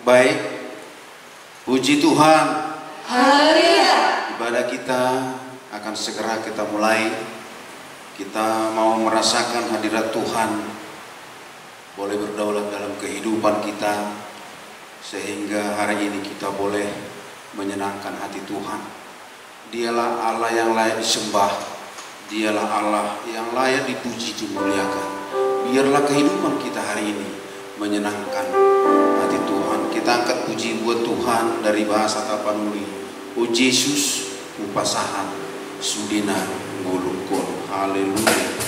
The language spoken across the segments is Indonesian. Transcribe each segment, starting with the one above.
Baik, puji Tuhan. Haleluya. Ibadah kita akan segera kita mulai. Kita mau merasakan hadirat Tuhan, boleh berdaulat dalam kehidupan kita, sehingga hari ini kita boleh menyenangkan hati Tuhan. Dialah Allah yang layak disembah, dialah Allah yang layak dipuji, dimuliakan. Biarlah kehidupan kita hari ini menyenangkan hati Tuhan. Kita angkat puji buat Tuhan dari bahasa Tapanuli. O Yesus, upasahan sudina ngulukul. Haleluya.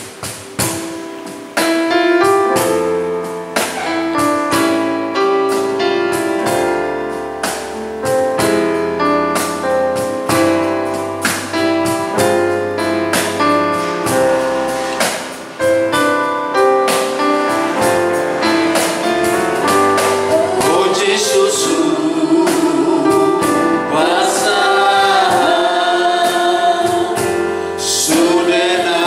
Sudena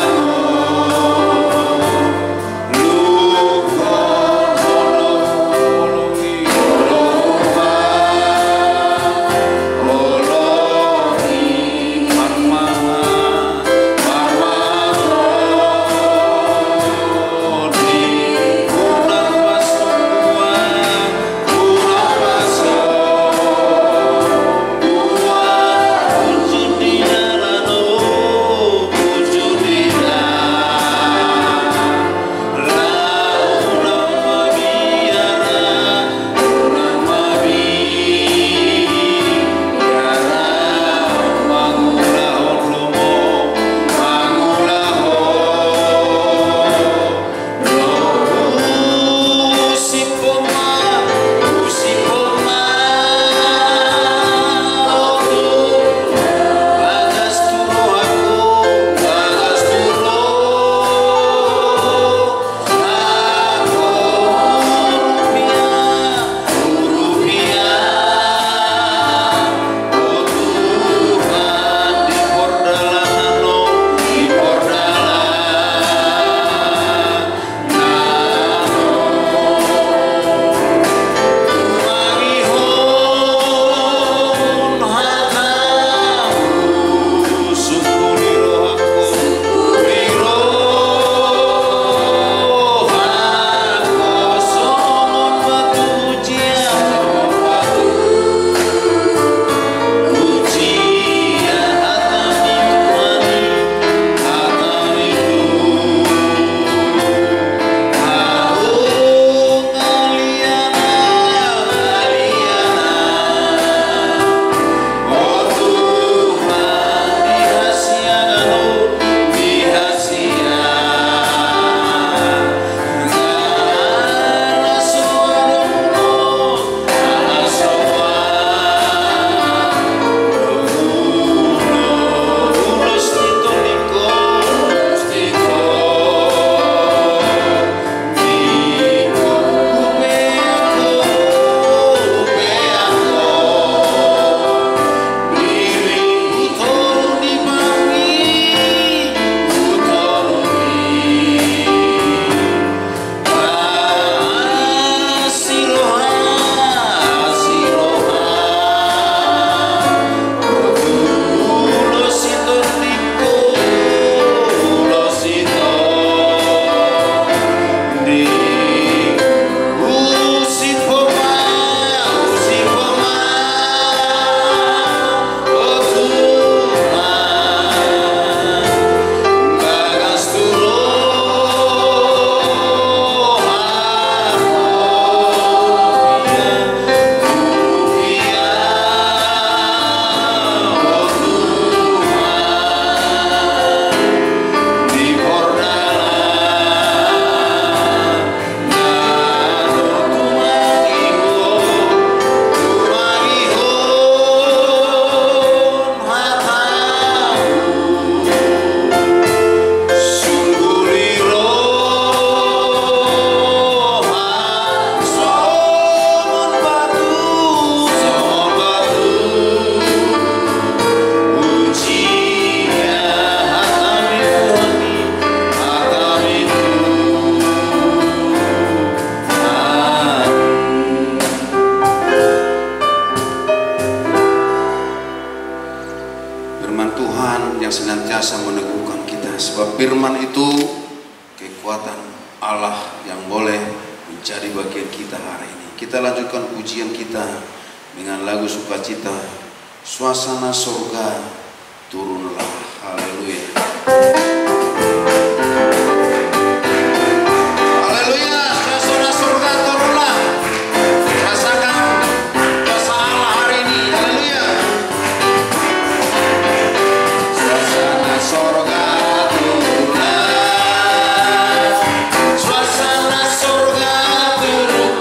yang senantiasa meneguhkan kita. Sebab firman itu kekuatan Allah yang boleh menjadi bagian kita hari ini. Kita lanjutkan pujian kita dengan lagu sukacita, suasana surga turunlah. Haleluya. Haleluya, suasana surga turunlah. Rasakan kuasa Allah hari ini. Haleluya. Suasana surga turunlah. Suasana surga turun,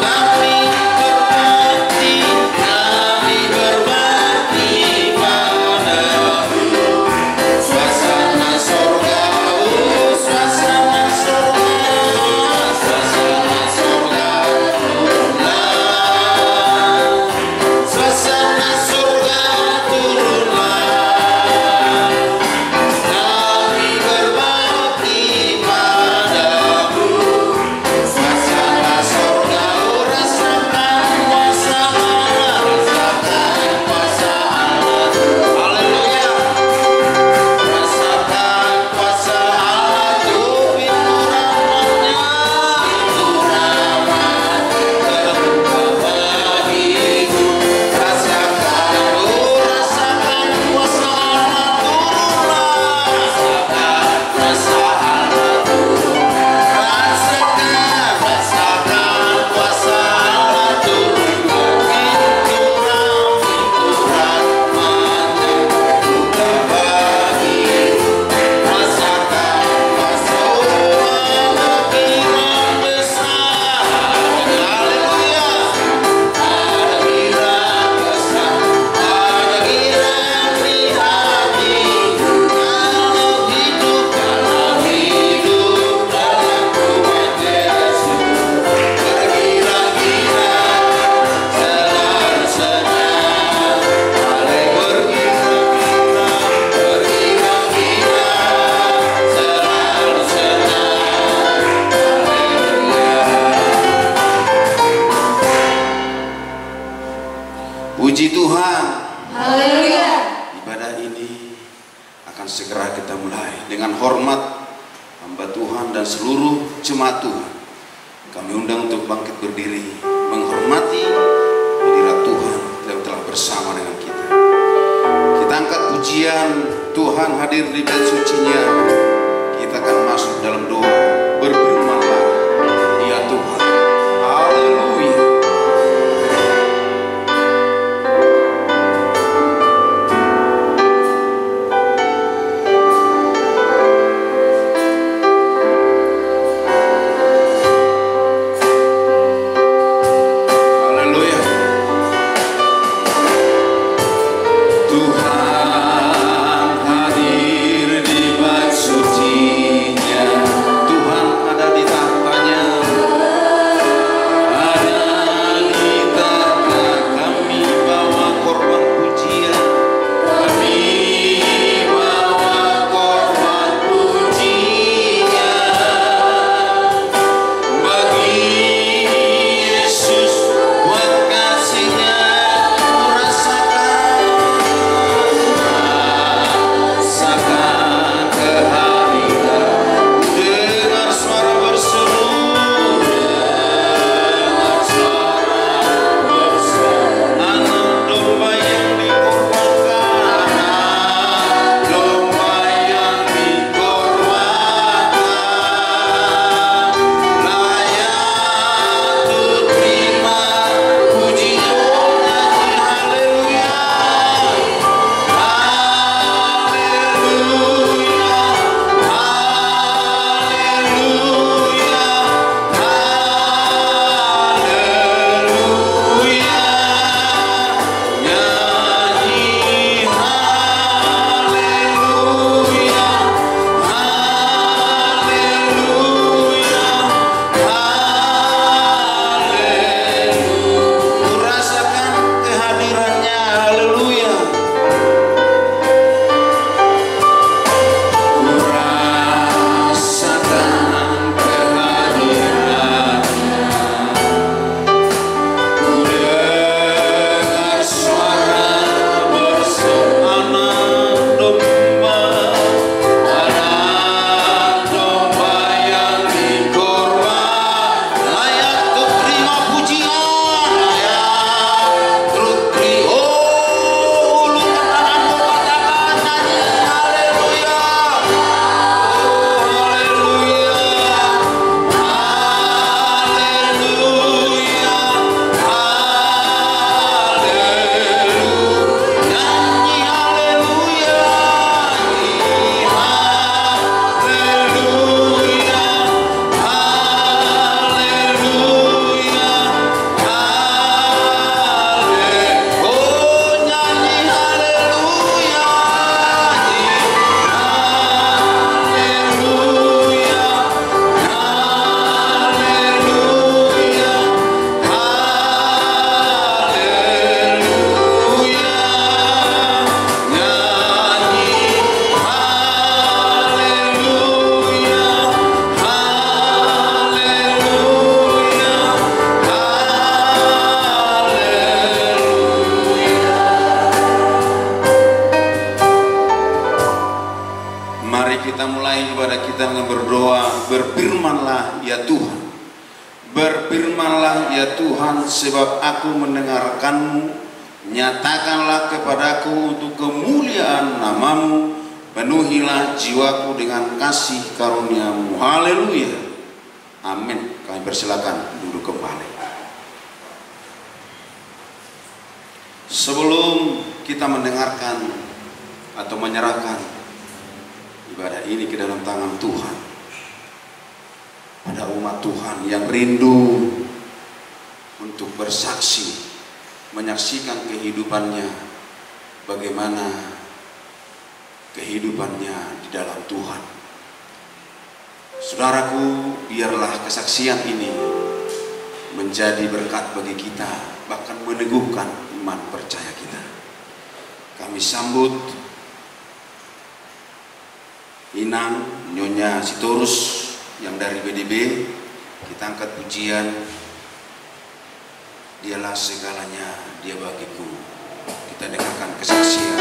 kami berbakti padamu. Suasana surga, suasana surga, suasana surga turunlah. Suasana surga turunlah. Kami berbakti padamu. Suasana surga, rasakan kuasa Allah, rasakan kuasa Allah. Haleluya. Rasakan kuasa Allah, pintu rahmat-Nya, pintu rahmat terbuka bagiku. Rasakan kuasa Allah turunlah. Rasakan kuasa Allah turun. Rasakan kuasa Allah turun. Pintu rahmat-Nya terbuka bagiku. Rasakan kuasa Allah kirang besar. Haleluya. Ada kirang besar, ada kirang di hatiku. Kalau hidup dalam kuat Yesus, berkira-kira selalu senang. Hale berkira-kira selalu senang. Puji Tuhan. Haleluya. Ibadah ini akan segera kita mulai. Dengan hormat hamba Tuhan dan seluruh jemaat Tuhan, kami undang untuk bangkit berdiri menghormati hadirat Tuhan yang telah bersama dengan kita. Kita angkat pujian, Tuhan hadir di bait suci-Nya. Kita akan masuk dalam doa. Berfirman-Lah, ya Tuhan. Haleluya. Haleluya. Tuhan hadir di bait suci-Nya. kita dengan berdoa, berfirmanlah ya Tuhan. Berfirmanlah ya Tuhan, sebab aku mendengarkanmu. Nyatakanlah kepadaku untuk kemuliaan namamu. Penuhilah jiwaku dengan kasih karuniamu. Haleluya. Amin. Kami persilakan duduk kembali. Sebelum kita mendengarkan atau menyerahkan ibadah ini ke dalam tangan Tuhan, ada umat Tuhan yang rindu untuk bersaksi, menyaksikan kehidupannya, bagaimana kehidupannya di dalam Tuhan. Saudaraku, biarlah kesaksian ini menjadi berkat bagi kita, bahkan meneguhkan iman percaya kita. Kami sambut Inang Nyonya Sitorus yang dari BDB. Kita angkat pujian, dialah segalanya, dia bagiku. Kita dengarkan kesaksian.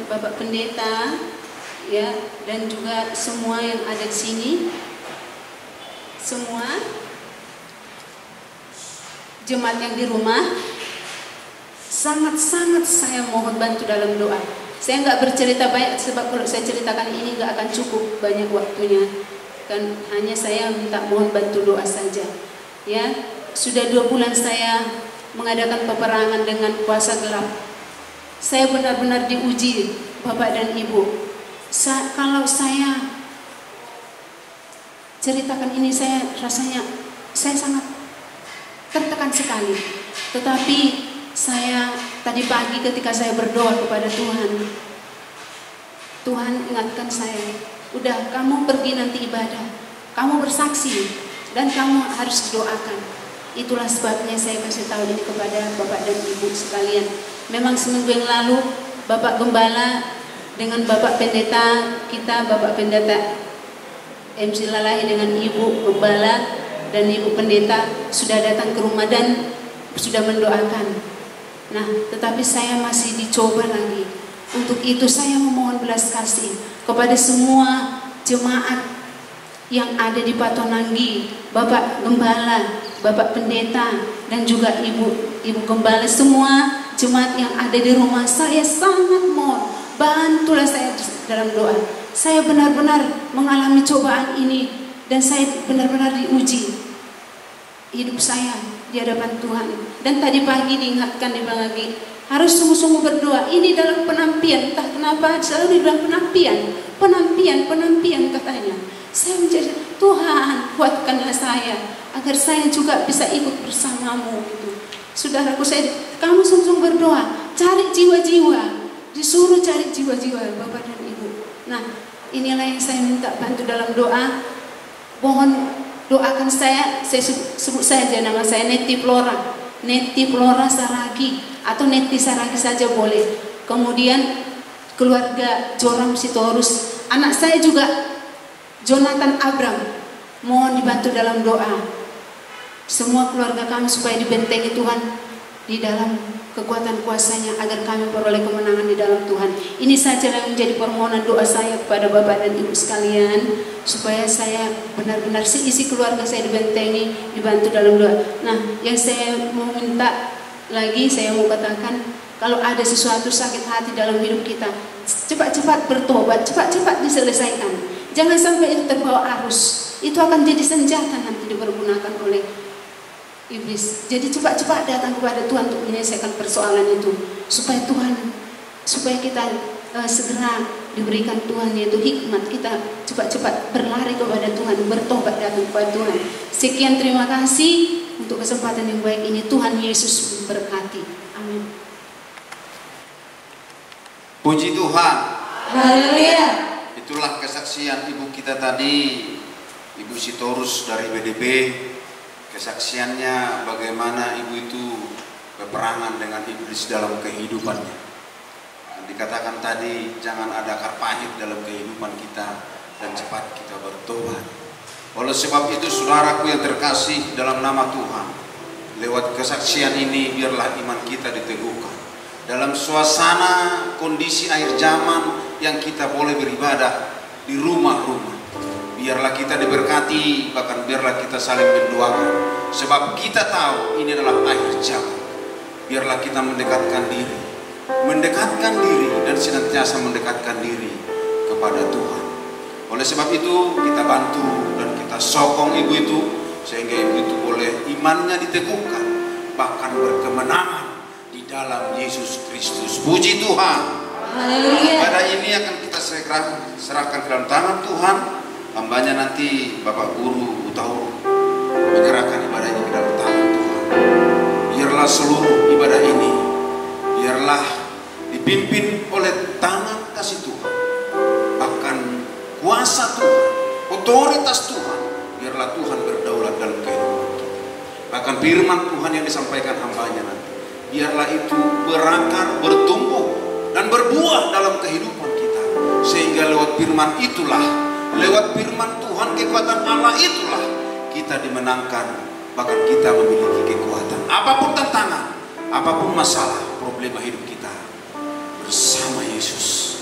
Bapak pendeta, ya, dan juga semua yang ada di sini, semua jemaat yang di rumah, sangat-sangat saya mohon bantu dalam doa. Saya nggak bercerita banyak, sebab kalau saya ceritakan ini nggak akan cukup banyak waktunya. Kan hanya saya minta mohon bantu doa saja. Ya, sudah 2 bulan saya mengadakan peperangan dengan kuasa gelap. Saya benar-benar diuji, Bapak dan Ibu. Kalau saya ceritakan ini, saya rasanya saya sangat tertekan sekali. Tetapi saya tadi pagi ketika saya berdoa kepada Tuhan, Tuhan ingatkan saya, udah kamu pergi nanti ibadah, kamu bersaksi dan kamu harus doakan. Itulah sebabnya saya kasih tahu ini kepada Bapak dan Ibu sekalian. Memang seminggu yang lalu Bapak Gembala dengan Bapak Pendeta kita, Bapak Pendeta MC Lalahi dengan Ibu Gembala dan Ibu Pendeta sudah datang ke rumah dan sudah mendoakan. Nah, tetapi saya masih dicoba lagi. Untuk itu saya memohon belas kasih kepada semua jemaat yang ada di Patonanggi, Bapak Gembala, Bapak Pendeta, dan juga Ibu Gembala, semua jemaat yang ada di rumah. Saya sangat mohon, bantulah saya dalam doa. Saya benar-benar mengalami cobaan ini dan saya benar-benar diuji hidup saya di hadapan Tuhan. Dan tadi pagi diingatkan, dibilang lagi harus sungguh-sungguh berdoa. Ini dalam penampian, entah kenapa selalu dibilang penampian katanya. Saya menjadi, Tuhan kuatkanlah saya agar saya juga bisa ikut bersamamu gitu. Saudaraku, kamu sungguh berdoa, cari jiwa-jiwa, disuruh cari jiwa-jiwa Bapak dan Ibu. Nah, inilah yang saya minta bantu dalam doa. Mohon doakan saya sebut saja nama saya Neti Flora Saragi. atau Neti Saragi saja boleh. Kemudian keluarga Joram Sitorus, anak saya juga Jonathan Abram, mohon dibantu dalam doa. Semua keluarga kami supaya dibentengi Tuhan di dalam kekuatan kuasa-Nya agar kami peroleh kemenangan di dalam Tuhan. Ini saja yang menjadi permohonan doa saya kepada Bapak dan Ibu sekalian, supaya saya benar-benar isi keluarga saya dibentengi, dibantu dalam doa. Nah, yang saya mau minta lagi, saya mau katakan, kalau ada sesuatu sakit hati dalam hidup kita, cepat-cepat bertobat, cepat-cepat diselesaikan. Jangan sampai itu terbawa arus. Itu akan jadi senjata nanti dipergunakan oleh iblis. Jadi cepat-cepat datang kepada Tuhan untuk menyelesaikan persoalan itu, supaya kita segera diberikan Tuhan, yaitu hikmat, kita cepat-cepat berlari kepada Tuhan, bertobat datang kepada Tuhan. Sekian, terima kasih untuk kesempatan yang baik ini. Tuhan Yesus memberkati. Amin. Puji Tuhan. Haleluya. Itulah kesaksian ibu kita tadi, Ibu Sitorus dari BDP. Kesaksiannya bagaimana ibu itu berperangan dengan iblis dalam kehidupannya. Dikatakan tadi, jangan ada akar pahit dalam kehidupan kita dan cepat kita bertobat. Oleh sebab itu, saudaraku yang terkasih dalam nama Tuhan, lewat kesaksian ini biarlah iman kita diteguhkan. Dalam suasana kondisi akhir zaman yang kita boleh beribadah di rumah-rumah, biarlah kita diberkati, bahkan biarlah kita saling mendoakan. Sebab kita tahu ini adalah akhir zaman. Biarlah kita mendekatkan diri dan senantiasa mendekatkan diri kepada Tuhan. Oleh sebab itu kita bantu dan kita sokong ibu itu, sehingga ibu itu boleh imannya diteguhkan, bahkan berkemenangan di dalam Yesus Kristus. Puji Tuhan. Haleluya. Pada ini akan kita serahkan ke dalam tangan Tuhan. Hambanya nanti Bapak Guru Utahuru menyerahkan ibadah ini ke dalam tangan Tuhan. Biarlah seluruh ibadah ini, biarlah dipimpin oleh tangan kasih Tuhan, bahkan kuasa Tuhan, otoritas Tuhan. Biarlah Tuhan berdaulat dalam kehidupan kita. Bahkan firman Tuhan yang disampaikan hambanya nanti, biarlah itu berakar, bertumbuh, dan berbuah dalam kehidupan kita. Sehingga lewat firman itulah, lewat firman Tuhan, kekuatan Allah itulah kita dimenangkan, bahkan kita memiliki kekuatan. Apapun tantangan, apapun masalah, problema hidup kita, bersama Yesus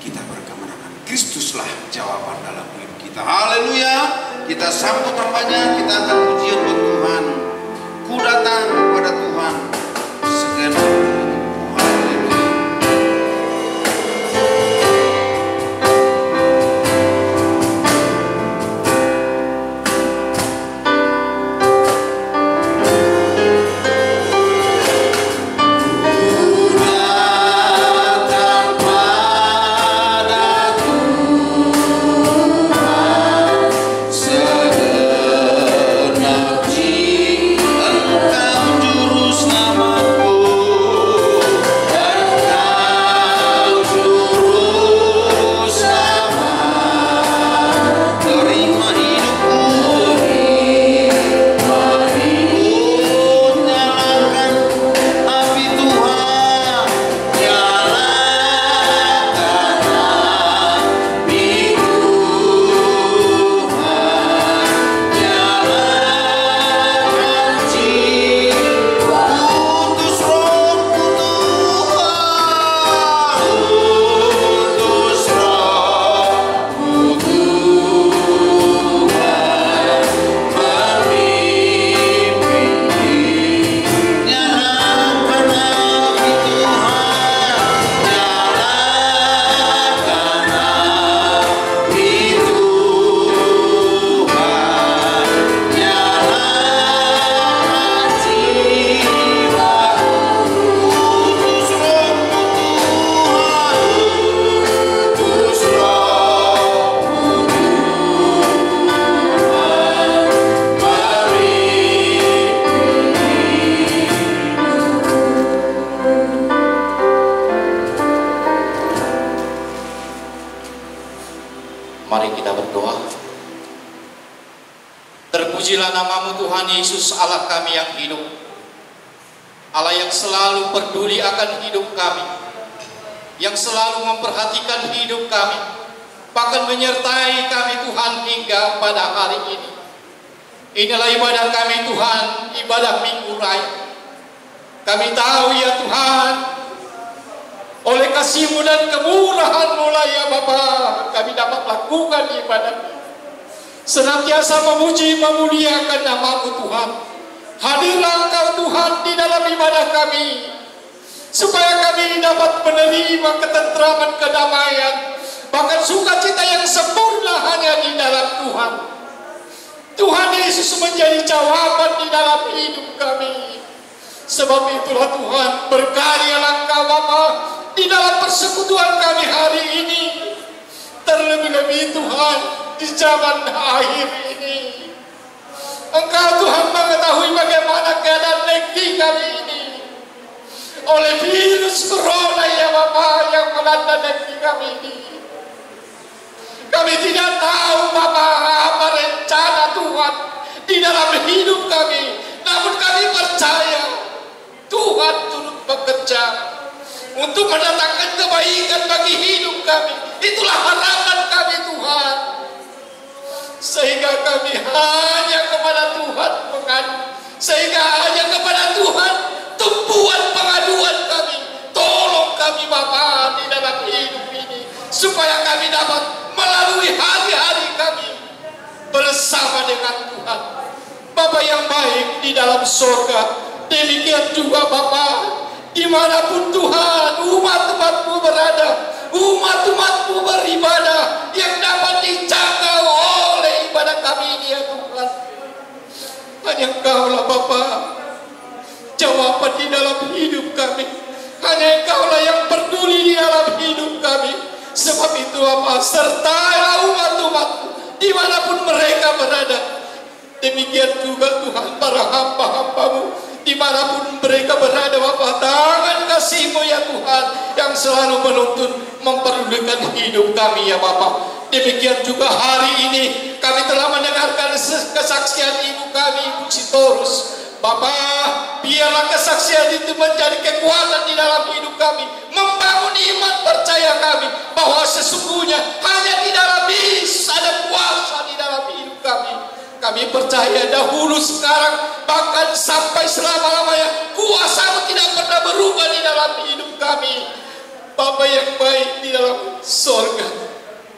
kita berkemenangan. Kristuslah jawaban dalam hidup kita. Haleluya. Kita sambut hambanya, kita akan pujian buat Tuhan. Ku datang kepada Tuhan segenap. Terpujilah namamu Tuhan Yesus Allah kami yang hidup. Allah yang selalu peduli akan hidup kami, yang selalu memperhatikan hidup kami, bahkan menyertai kami Tuhan hingga pada hari ini. Inilah ibadah kami Tuhan, ibadah Minggu Raya. Kami tahu ya Tuhan, oleh kasih-Mu dan kemurahan-Mu lah ya Bapa, kami dapat lakukan ibadah. Senantiasa memuji memuliakan nama-Mu Tuhan. Hadirlah Engkau Tuhan di dalam ibadah kami, supaya kami dapat menerima ketentraman, kedamaian, bahkan sukacita yang sempurna hanya di dalam Tuhan. Tuhan Yesus menjadi jawaban di dalam hidup kami. Sebab itulah Tuhan, berkaryalah Engkau Bapa di dalam persekutuan kami hari ini, terlebih-lebih Tuhan di zaman akhir ini. Engkau Tuhan mengetahui bagaimana keadaan negeri kami ini oleh virus corona ya Bapa yang melanda negeri kami ini. Kami tidak tahu Bapa apa rencana Tuhan di dalam hidup kami, namun kami percaya Tuhan turut bekerja untuk mendatangkan kebaikan bagi hidup kami. Itulah harapan kami Tuhan, sehingga kami hanya kepada Tuhan mengadu, sehingga hanya kepada Tuhan tumpuan pengaduan kami. Tolong kami Bapa di dalam hidup ini, supaya kami dapat melalui hari-hari kami bersama dengan Tuhan. Bapa yang baik di dalam surga, demikian juga Bapa, dimanapun Tuhan umat-umat-Mu berada, umat-umat-Mu beribadah, yang dapat dijangkau oleh ibadah kami ini ya Tuhan, hanya Engkau-lah Bapa jawaban di dalam hidup kami. Hanya Engkau-lah yang peduli di dalam hidup kami. Sebab itu Bapa, sertailah umat-umat-Mu dimanapun mereka berada. Demikian juga Tuhan para hamba-hamba-Mu dimanapun mereka berada Bapa, tangan kasih-Mu ya Tuhan yang selalu menuntun memperdulikan hidup kami ya Bapa. Demikian juga hari ini kami telah mendengarkan kesaksian ibu kami, Ibu Sitorus. Bapa, biarlah kesaksian itu menjadi kekuatan di dalam hidup kami, membangun iman percaya kami bahwa sesungguhnya hanya di dalam Yesus ada kuasa di dalam hidup kami. Kami percaya dahulu, sekarang, bahkan sampai selama-lamanya kuasa-Mu tidak pernah berubah di dalam hidup kami. Bapa yang baik di dalam surga,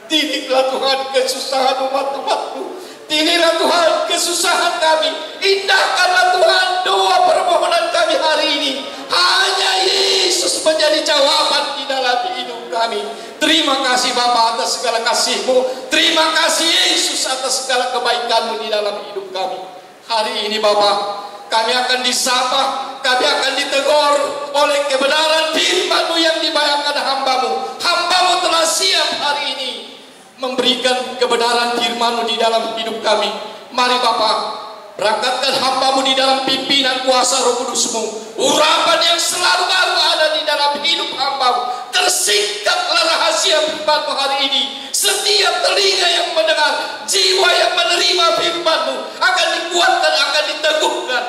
didiklah Tuhan kesusahan umat-umat-Mu. Dinilah Tuhan kesusahan kami. Indahkanlah Tuhan doa permohonan kami hari ini. Hanya Yesus menjadi jawaban di dalam hidup kami. Terima kasih Bapa atas segala kasih-Mu. Terima kasih Yesus atas segala kebaikan-Mu di dalam hidup kami. Hari ini Bapa, kami akan disapa, kami akan ditegur oleh kebenaran firman-Mu yang dibayangkan hamba-Mu. Hamba-Mu telah siap hari ini memberikan kebenaran firman-Mu di dalam hidup kami. Mari Bapa, berangkatkan hamba-Mu di dalam pimpinan kuasa Roh Kudus-Mu. Urapan yang selalu baru ada di dalam hidup hamba-Mu. Tersingkaplah rahasia firman-Mu hari ini. Setiap telinga yang mendengar, jiwa yang menerima firman-Mu akan dikuatkan, akan diteguhkan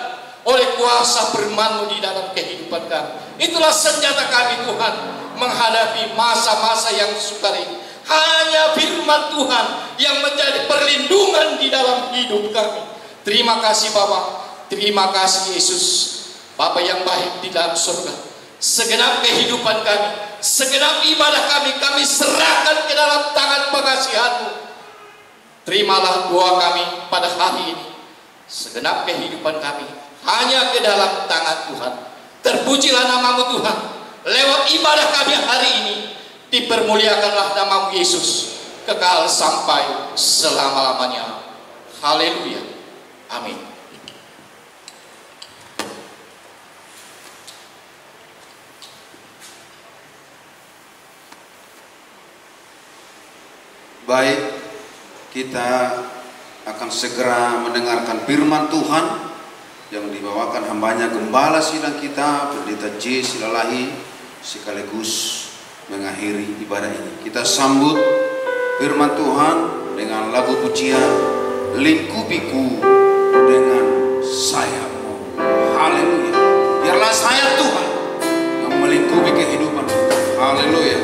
oleh kuasa firman-Mu di dalam kehidupan kami. Itulah senjata kami Tuhan menghadapi masa-masa yang sukar ini. Hanya firman Tuhan yang menjadi perlindungan di dalam hidup kami. Terima kasih Bapa, terima kasih Yesus, Bapa yang baik di dalam surga. Segenap kehidupan kami, segenap ibadah kami, kami serahkan ke dalam tangan pengasihan-Mu. Terimalah doa kami pada hari ini. Segenap kehidupan kami hanya ke dalam tangan Tuhan. Terpujilah nama-Mu Tuhan. Lewat ibadah kami hari ini, dipermuliakanlah nama-Mu Yesus kekal sampai selama-lamanya. Haleluya. Amin. Baik, kita akan segera mendengarkan firman Tuhan yang dibawakan hambanya Gembala Sidang kita, Pendeta J. Silalahi, sekaligus mengakhiri ibadah ini. Kita sambut firman Tuhan dengan lagu pujian Lingkupiku dengan sayapmu. Haleluya. Biar Biarlah saya Tuhan yang melingkupi kehidupan kita. Haleluya.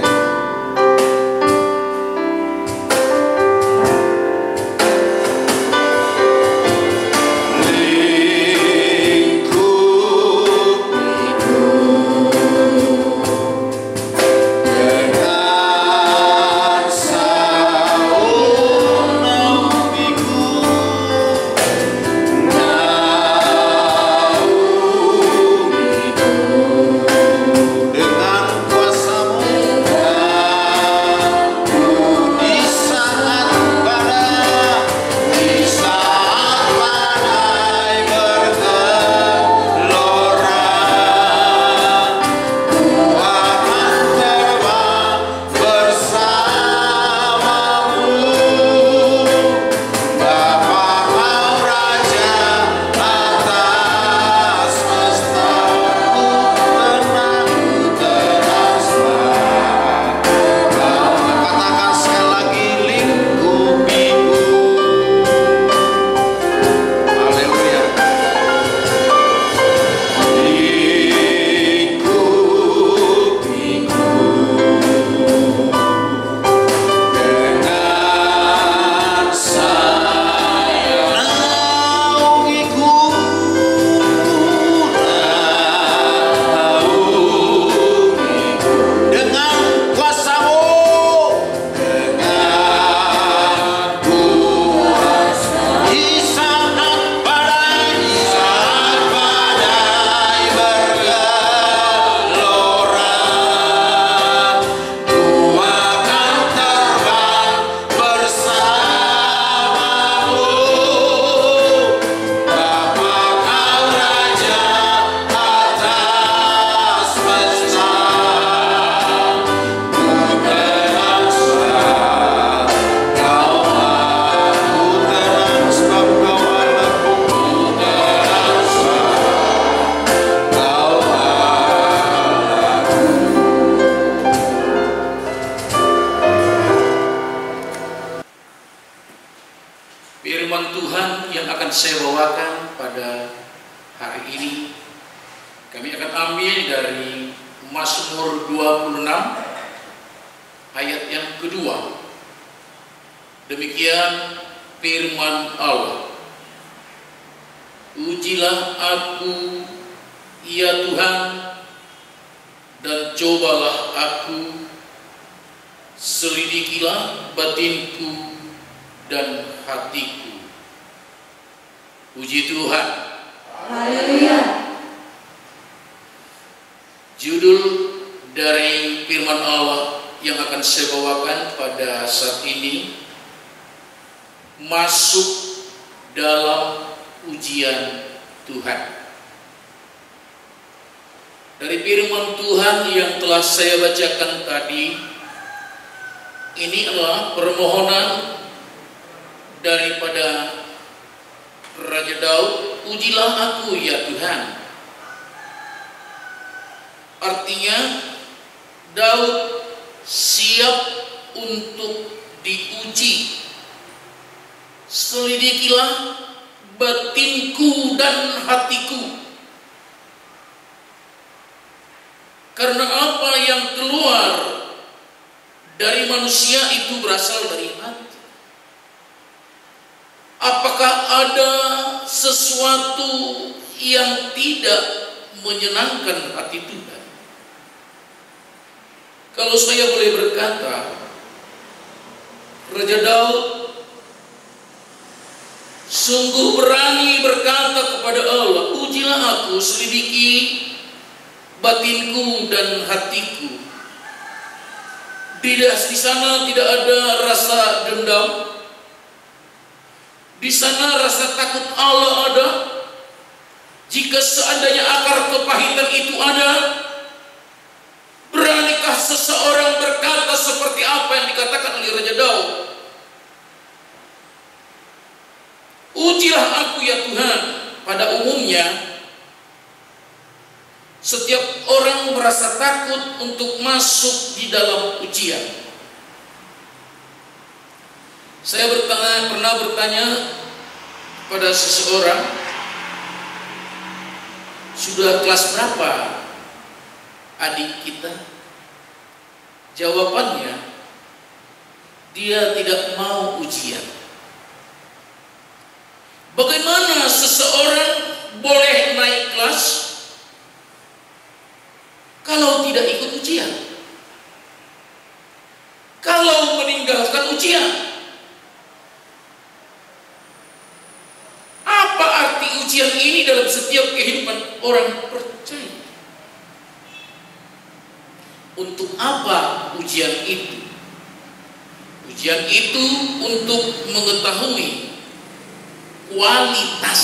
Firman Tuhan yang akan saya bawakan pada hari ini, kami akan ambil dari Mazmur 26 ayat yang kedua. Demikian firman Allah. Ujilah aku, ya Tuhan, dan cobalah aku, selidikilah batinku dan hatiku. Puji Tuhan. Haleluya. Judul dari firman Allah yang akan saya bawakan pada saat ini, masuk dalam ujian Tuhan. Dari firman Tuhan yang telah saya bacakan tadi, ini adalah permohonan daripada Raja Daud. Ujilah aku, ya Tuhan. Artinya Daud siap untuk diuji. Selidikilah batinku dan hatiku, karena apa yang keluar dari manusia itu berasal dari hati. Apakah ada sesuatu yang tidak menyenangkan hati Tuhan? Kalau saya boleh berkata, Raja Daud sungguh berani berkata kepada Allah, ujilah aku, selidiki batinku dan hatiku. Di sana tidak ada rasa dendam. Di sana rasa takut Allah ada. Jika seandainya akar kepahitan itu ada, beranikah seseorang berkata seperti apa yang dikatakan oleh Raja Daud? Ujilah aku, ya Tuhan. Pada umumnya, setiap orang merasa takut untuk masuk di dalam ujian. Saya pernah bertanya pada seseorang, Sudah kelas berapa adik kita? Jawabannya, dia tidak mau ujian. Bagaimana seseorang boleh naik kelas kalau tidak ikut ujian? Kalau meninggalkan ujian? Apa arti ujian ini dalam setiap kehidupan orang percaya? Untuk apa ujian itu? Ujian itu untuk mengetahui kualitas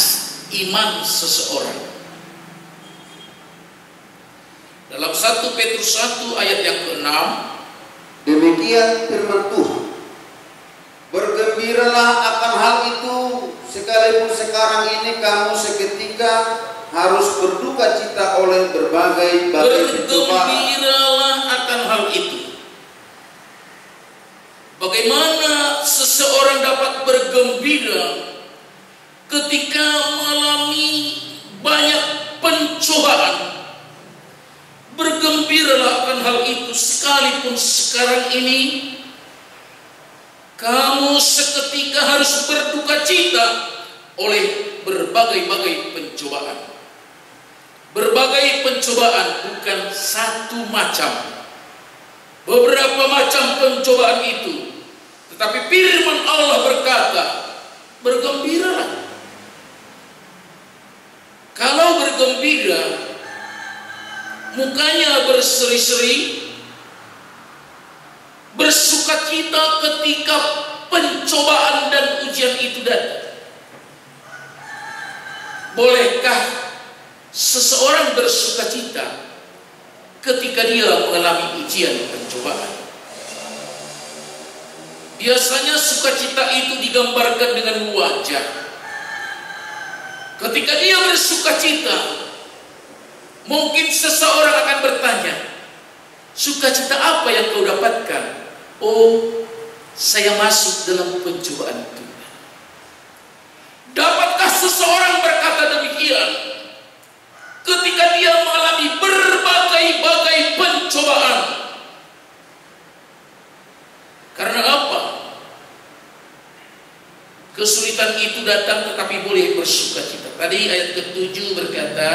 iman seseorang. Dalam 1 Petrus 1 ayat yang ke-6, demikian firman Tuhan. Bergembiralah akan hal itu, sekalipun sekarang ini kamu seketika harus berduka cita oleh berbagai pencobaan. Bergembiralah akan hal itu. Bagaimana seseorang dapat bergembira ketika mengalami banyak pencobaan? Bergembiralah akan hal itu, sekalipun sekarang ini kamu seketika harus berduka cita oleh berbagai-bagai pencobaan. Berbagai pencobaan bukan satu macam, beberapa macam pencobaan itu. Tetapi firman Allah berkata, bergembiralah. Kalau bergembira, mukanya berseri-seri, bersukacita ketika pencobaan dan ujian itu datang. Bolehkah seseorang bersukacita ketika dia mengalami ujian pencobaan? Biasanya sukacita itu digambarkan dengan wajah. Ketika dia bersukacita, mungkin seseorang akan bertanya, sukacita apa yang kau dapatkan? Oh, saya masuk dalam pencobaan Tuhan. Dapatkah seseorang berkata demikian ketika dia mengalami berbagai-bagai pencobaan? Karena apa? Kesulitan itu datang tetapi boleh bersukacita. Tadi ayat ke-7 berkata,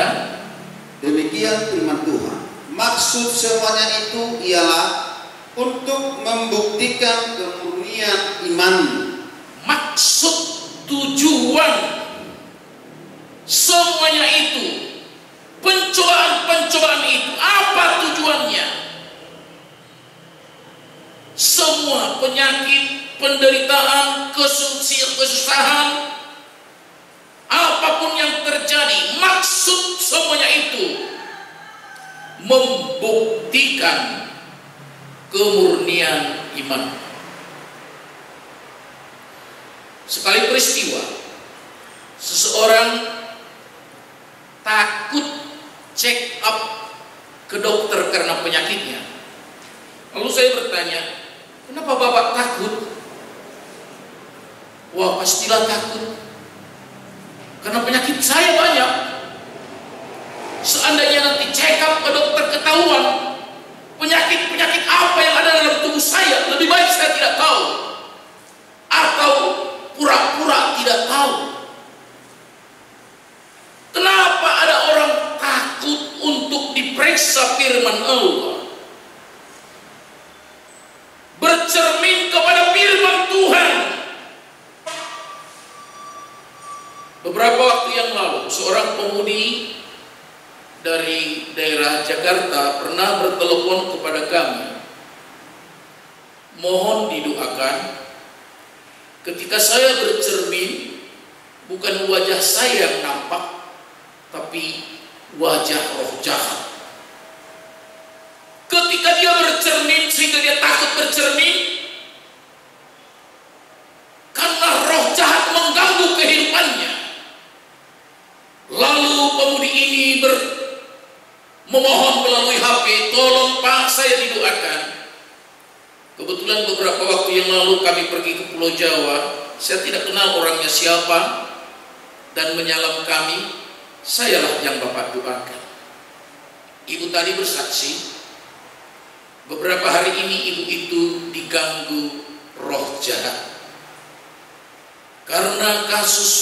demikian firman Tuhan. Maksud semuanya itu ialah untuk membuktikan kemurnian iman. Maksud, tujuan semuanya itu, pencobaan-pencobaan itu, apa tujuannya? Semua penyakit, penderitaan, kesusahan, apapun yang terjadi, maksud semuanya itu membuktikan kemurnian iman. Sekali peristiwa, seseorang takut check up ke dokter karena penyakitnya. Lalu saya bertanya, kenapa Bapak takut? Wah, pastilah takut, karena penyakit saya banyak. Seandainya nanti check up ke dokter ketahuan penyakit-penyakit apa yang ada dalam tubuh saya, lebih baik saya tidak tahu atau pura-pura tidak tahu. Kenapa ada orang takut untuk diperiksa firman Allah? Bercermin kepada firman Tuhan. Beberapa waktu yang lalu, seorang pemudi dari daerah Jakarta pernah bertelepon kepada kami, mohon didoakan. Ketika saya bercermin, bukan wajah saya yang nampak, tapi wajah roh jahat. Ketika dia bercermin, sehingga dia takut bercermin, karena roh jahat mengganggu kehidupannya. Lalu pemudi ini memohon melalui HP, tolong Pak, saya didoakan. Kebetulan beberapa waktu yang lalu kami pergi ke Pulau Jawa. Saya tidak kenal orangnya siapa dan menyalam kami. sayalah yang Bapak doakan. Ibu tadi bersaksi, beberapa hari ini ibu itu diganggu roh jahat karena kasus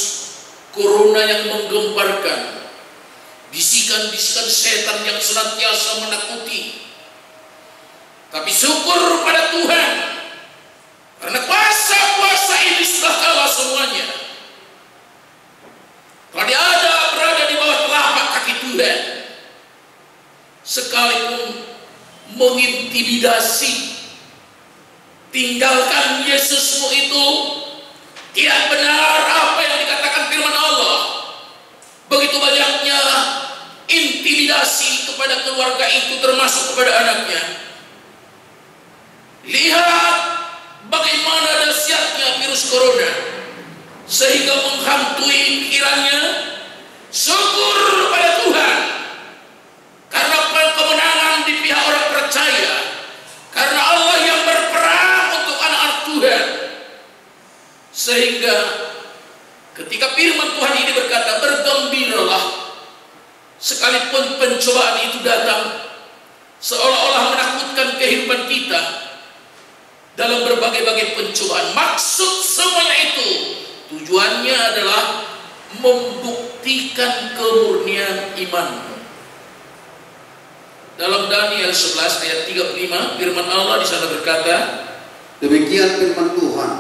corona yang menggemparkan, bisikan-bisikan setan yang senantiasa menakuti. Tapi syukur pada Tuhan, karena kuasa-kuasa iblis telah kalah semuanya. Kalau dia berada di bawah telapak kaki Tuhan, sekalipun mengintimidasi, tinggalkan Yesusmu itu, tidak benar apa yang dikatakan firman Allah. Begitu banyaknya intimidasi kepada keluarga itu, termasuk kepada anaknya. Lihat bagaimana dahsyatnya virus corona sehingga menghantui pikirannya. Syukur pada Tuhan karena kemenangan di pihak orang percaya, karena Allah yang berperang untuk anak-anak Tuhan. Sehingga ketika firman Tuhan ini berkata, bergembiralah sekalipun pencobaan itu datang, seolah-olah menakutkan kehidupan kita dalam berbagai-bagai pencobaan. Maksud semuanya itu tujuannya adalah membuktikan kemurnian iman. Dalam Daniel 11 ayat 35 firman Allah di sana berkata, demikian firman Tuhan,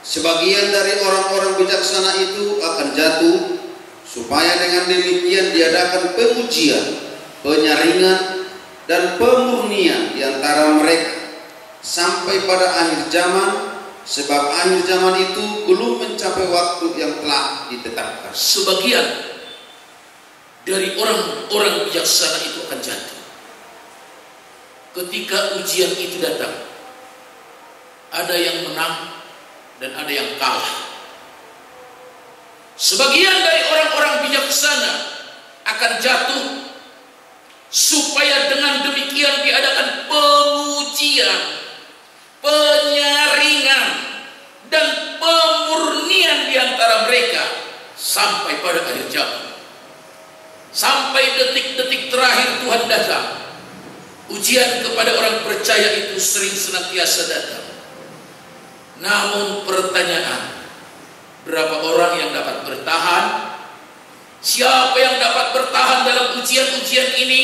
sebagian dari orang-orang bijaksana itu akan jatuh, supaya dengan demikian diadakan pengujian, penyaringan, dan pemurnian di antara mereka sampai pada akhir zaman, sebab akhir zaman itu belum mencapai waktu yang telah ditetapkan. Sebagian dari orang-orang bijaksana itu akan jatuh ketika ujian itu datang. Ada yang menang dan ada yang kalah. Sebagian dari orang-orang bijaksana akan jatuh, supaya dengan demikian diadakan pengujian, penyaringan, dan pemurnian di antara mereka sampai pada akhir zaman. Sampai detik-detik terakhir Tuhan datang, ujian kepada orang percaya itu sering senantiasa datang. Namun pertanyaan, berapa orang yang dapat bertahan? Siapa yang dapat bertahan dalam ujian-ujian ini?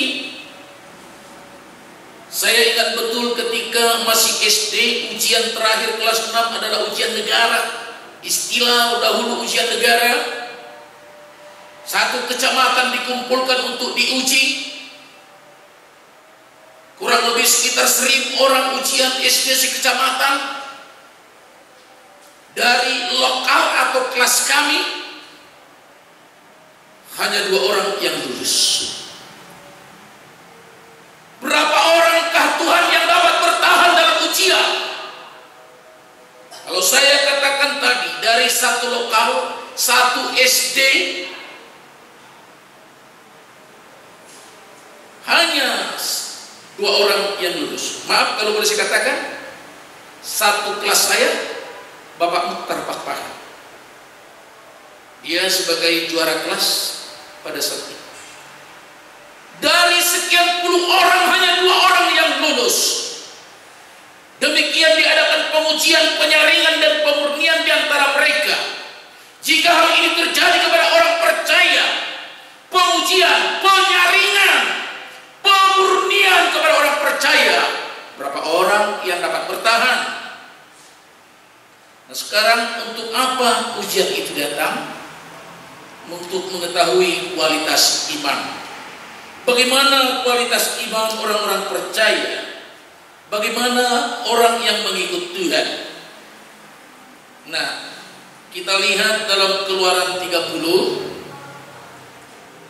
Saya ingat betul ketika masih SD, ujian terakhir kelas 6 adalah ujian negara. Istilah dahulu ujian negara. Satu kecamatan dikumpulkan untuk diuji. Kurang lebih sekitar 1000 orang ujian SD sekecamatan. Dari lokal atau kelas kami, hanya 2 orang yang lulus. Berapa orangkah Tuhan yang dapat bertahan dalam ujian? Kalau saya katakan tadi, dari satu lokal, satu SD, hanya 2 orang yang lulus. Maaf kalau boleh saya katakan, satu kelas saya, Bapak Mukhtar Pakpah. Dia sebagai juara kelas pada saat itu. Dari sekian puluh orang, hanya 2 orang yang lulus. Demikian diadakan pengujian, penyaringan, dan pemurnian di antara mereka. Jika hal ini terjadi kepada orang percaya, pengujian, penyaringan, pemurnian kepada orang percaya, berapa orang yang dapat bertahan? Nah, sekarang untuk apa ujian itu datang? Untuk mengetahui kualitas iman. Bagaimana kualitas iman orang-orang percaya? Bagaimana orang yang mengikut Tuhan? Nah, kita lihat dalam Keluaran 30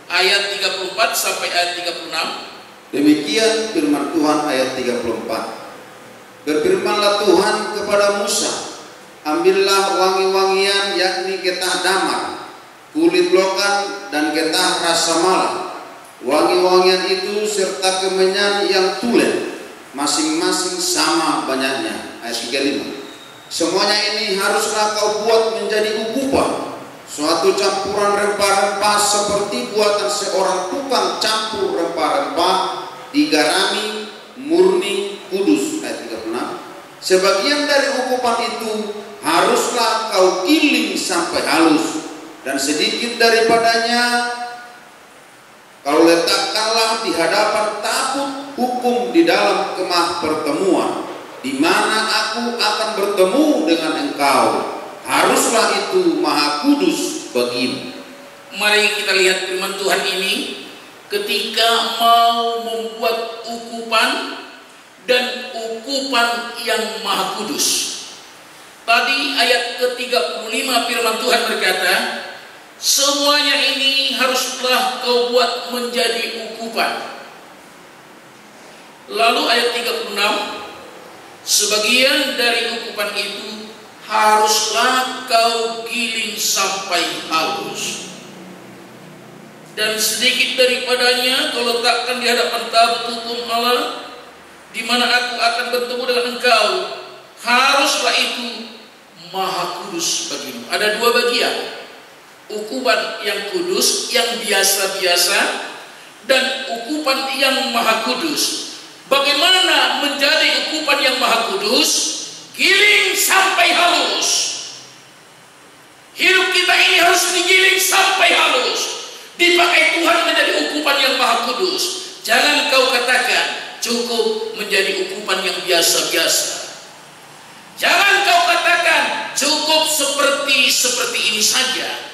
ayat 34 sampai ayat 36. Demikian firman Tuhan ayat 34. Berfirmanlah Tuhan kepada Musa, ambillah wangi-wangian, yakni getah damar, kulit lokan, dan getah rasa malam. Wangi-wangian itu serta kemenyan yang tulen, masing-masing sama banyaknya. Ayat 35. Semuanya ini haruslah kau buat menjadi ukupan, suatu campuran rempah-rempah seperti buatan seorang tukang campur rempah-rempah, digarami, murni, kudus. Ayat 36. Sebagian dari ukupan itu haruslah kau giling sampai halus, dan sedikit daripadanya kau letakkanlah di hadapan tabut hukum di dalam kemah pertemuan, di mana aku akan bertemu dengan engkau. Haruslah itu maha kudus bagimu. Mari kita lihat firman Tuhan ini ketika mau membuat ukupan dan ukupan yang maha kudus. Tadi ayat ke-35 firman Tuhan berkata, semuanya ini haruslah kau buat menjadi ukupan. Lalu ayat 36, sebagian dari ukupan itu haruslah kau giling sampai halus, dan sedikit daripadanya kau letakkan di hadapan tabut hukum Allah, di mana aku akan bertemu dengan engkau. Haruslah itu maha kudus bagimu. Ada dua bagian, ukupan yang kudus, yang biasa-biasa, dan ukupan yang maha kudus. Bagaimana menjadi ukupan yang maha kudus? Giling sampai halus. Hidup kita ini harus digiling sampai halus, dipakai Tuhan menjadi ukupan yang maha kudus. Jangan kau katakan cukup menjadi ukupan yang biasa-biasa. Jangan kau katakan cukup seperti ini saja.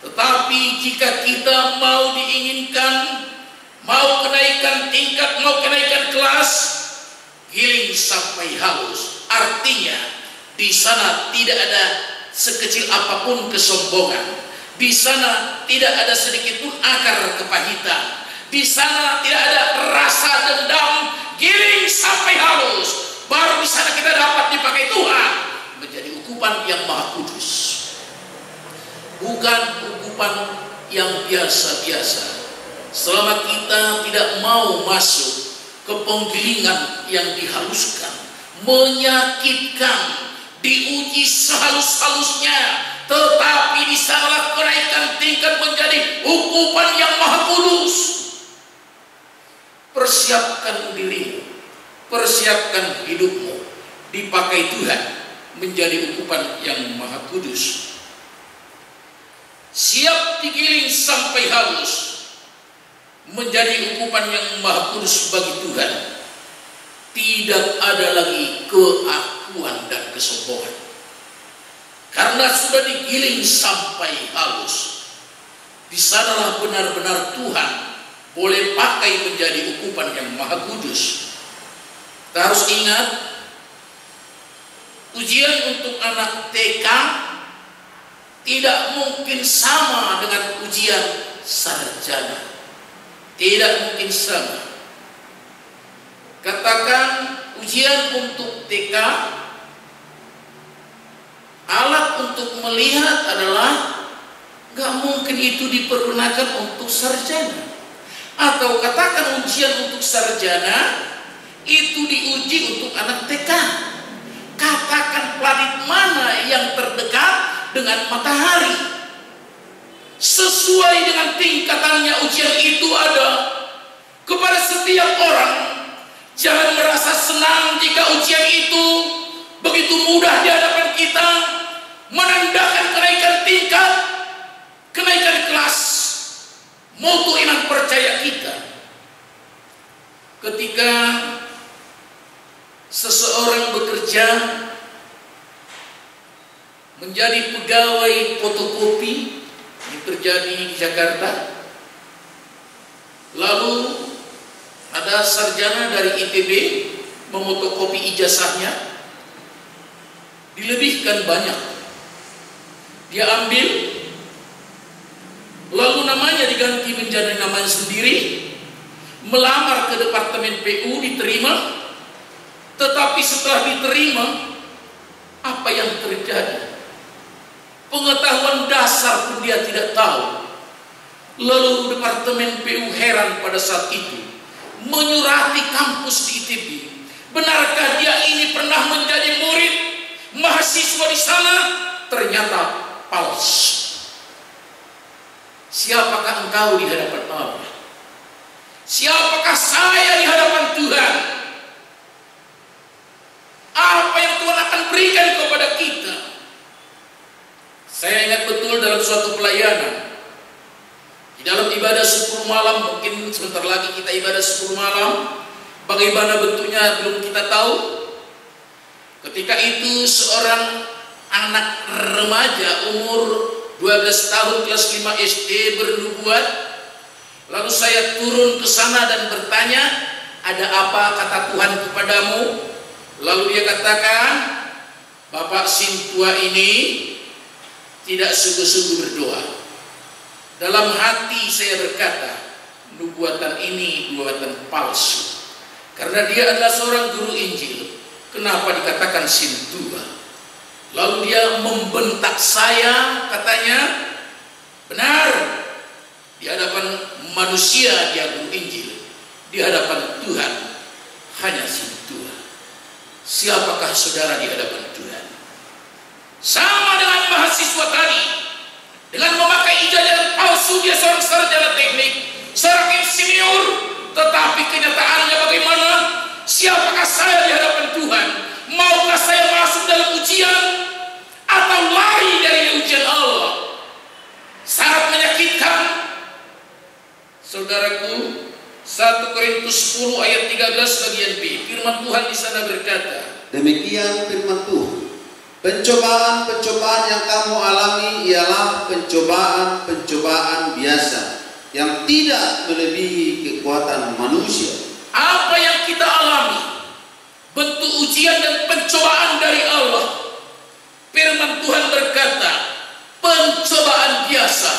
Tetapi jika kita mau diinginkan, mau kenaikan tingkat, mau kenaikan kelas, giling sampai halus. Artinya di sana tidak ada sekecil apapun kesombongan. Di sana tidak ada sedikit pun akar kepahitan. Di sana tidak ada rasa dendam. Giling sampai halus, baru di sana kita dapat dipakai Tuhan menjadi ukupan yang maha kudus, bukan ukupan yang biasa-biasa. Selama kita tidak mau masuk ke penggilingan yang dihaluskan, menyakitkan, diuji sehalus-halusnya, tetapi di sanalah kenaikan tingkat menjadi ukupan yang maha kudus. Persiapkan dirimu, persiapkan hidupmu, dipakai Tuhan menjadi ukupan yang maha kudus. Siap digiling sampai halus, menjadi ukupan yang maha kudus bagi Tuhan. Tidak ada lagi keakuan dan kesombongan, karena sudah digiling sampai halus. Di sanalah benar-benar Tuhan boleh pakai menjadi ukupan yang maha kudus. Kita harus ingat, ujian untuk anak TK tidak mungkin sama dengan ujian sarjana. Tidak mungkin sama. Katakan ujian untuk TK, alat untuk melihat adalah gak mungkin itu dipergunakan untuk sarjana. Atau katakan ujian untuk sarjana itu diuji untuk anak TK. Katakan planet mana yang terdekat dengan matahari. Sesuai dengan tingkatannya ujian itu ada kepada setiap orang. Jangan merasa senang jika ujian itu begitu mudah di hadapan kita, menandakan kenaikan tingkat, kenaikan kelas, mutu iman percaya kita. Ketika seseorang bekerja menjadi pegawai fotokopi, ini terjadi di Jakarta, lalu ada sarjana dari ITB memotokopi ijazahnya, dilebihkan banyak. Dia ambil, lalu namanya diganti menjadi namanya sendiri, melamar ke departemen PU, diterima. Tetapi setelah diterima, apa yang terjadi? Pengetahuan dasar pun dia tidak tahu. Lalu departemen PU heran pada saat itu, menyurati kampus di ITB. Benarkah dia ini pernah menjadi murid mahasiswa di sana? Ternyata palsu. Siapakah engkau di hadapan Allah? Siapakah saya di hadapan Tuhan? Apa yang Tuhan akan berikan kepada kita? Saya ingat betul dalam suatu pelayanan, di dalam ibadah 10 malam, mungkin sebentar lagi kita ibadah 10 malam. Bagaimana bentuknya belum kita tahu. Ketika itu seorang anak remaja umur 12 tahun kelas 5 SD bernubuat. Lalu saya turun ke sana dan bertanya, ada apa kata Tuhan kepadamu? Lalu dia katakan, Bapak Sintua ini tidak sungguh-sungguh berdoa. Dalam hati saya berkata, nubuatan ini nubuatan palsu. Karena dia adalah seorang guru Injil. Kenapa dikatakan Sintua? Lalu dia membentak saya, katanya, benar, di hadapan manusia dia guru Injil, di hadapan Tuhan hanya Sintua. Siapakah saudara di hadapan Tuhan? Sama dengan mahasiswa tadi, dengan memakai ijazah palsu, dia seorang sarjana teknik, seorang insinyur, tetapi kenyataannya bagaimana? Siapakah saya di hadapan Tuhan? Maukah saya masuk dalam ujian atau lari dari ujian Allah? Sangat menyakitkan. Saudaraku, 1 Korintus 10 ayat 13 bagian B, firman Tuhan di sana berkata, demikian firman Tuhan. Pencobaan-pencobaan yang kamu alami ialah pencobaan-pencobaan biasa yang tidak melebihi kekuatan manusia. Apa yang kita alami, bentuk ujian dan pencobaan dari Allah. Firman Tuhan berkata, pencobaan biasa.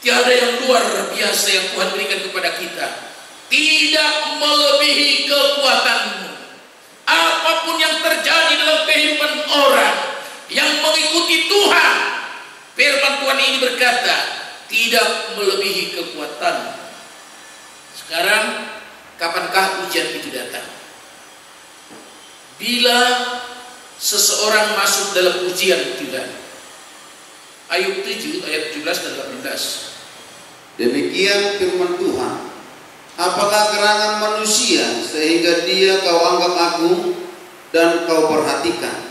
Tiada yang luar biasa yang Tuhan berikan kepada kita. Tidak melebihi kekuatanmu. Apapun yang terjadi dalam kehidupan orang yang mengikuti Tuhan, firman Tuhan ini berkata, tidak melebihi kekuatanmu. Sekarang, kapankah ujian itu datang? Bila seseorang masuk dalam ujian Tuhan. Ayub 7 ayat 17 dan 18. Demikian firman Tuhan. Apakah gerangan manusia sehingga dia kau anggap agung dan kau perhatikan,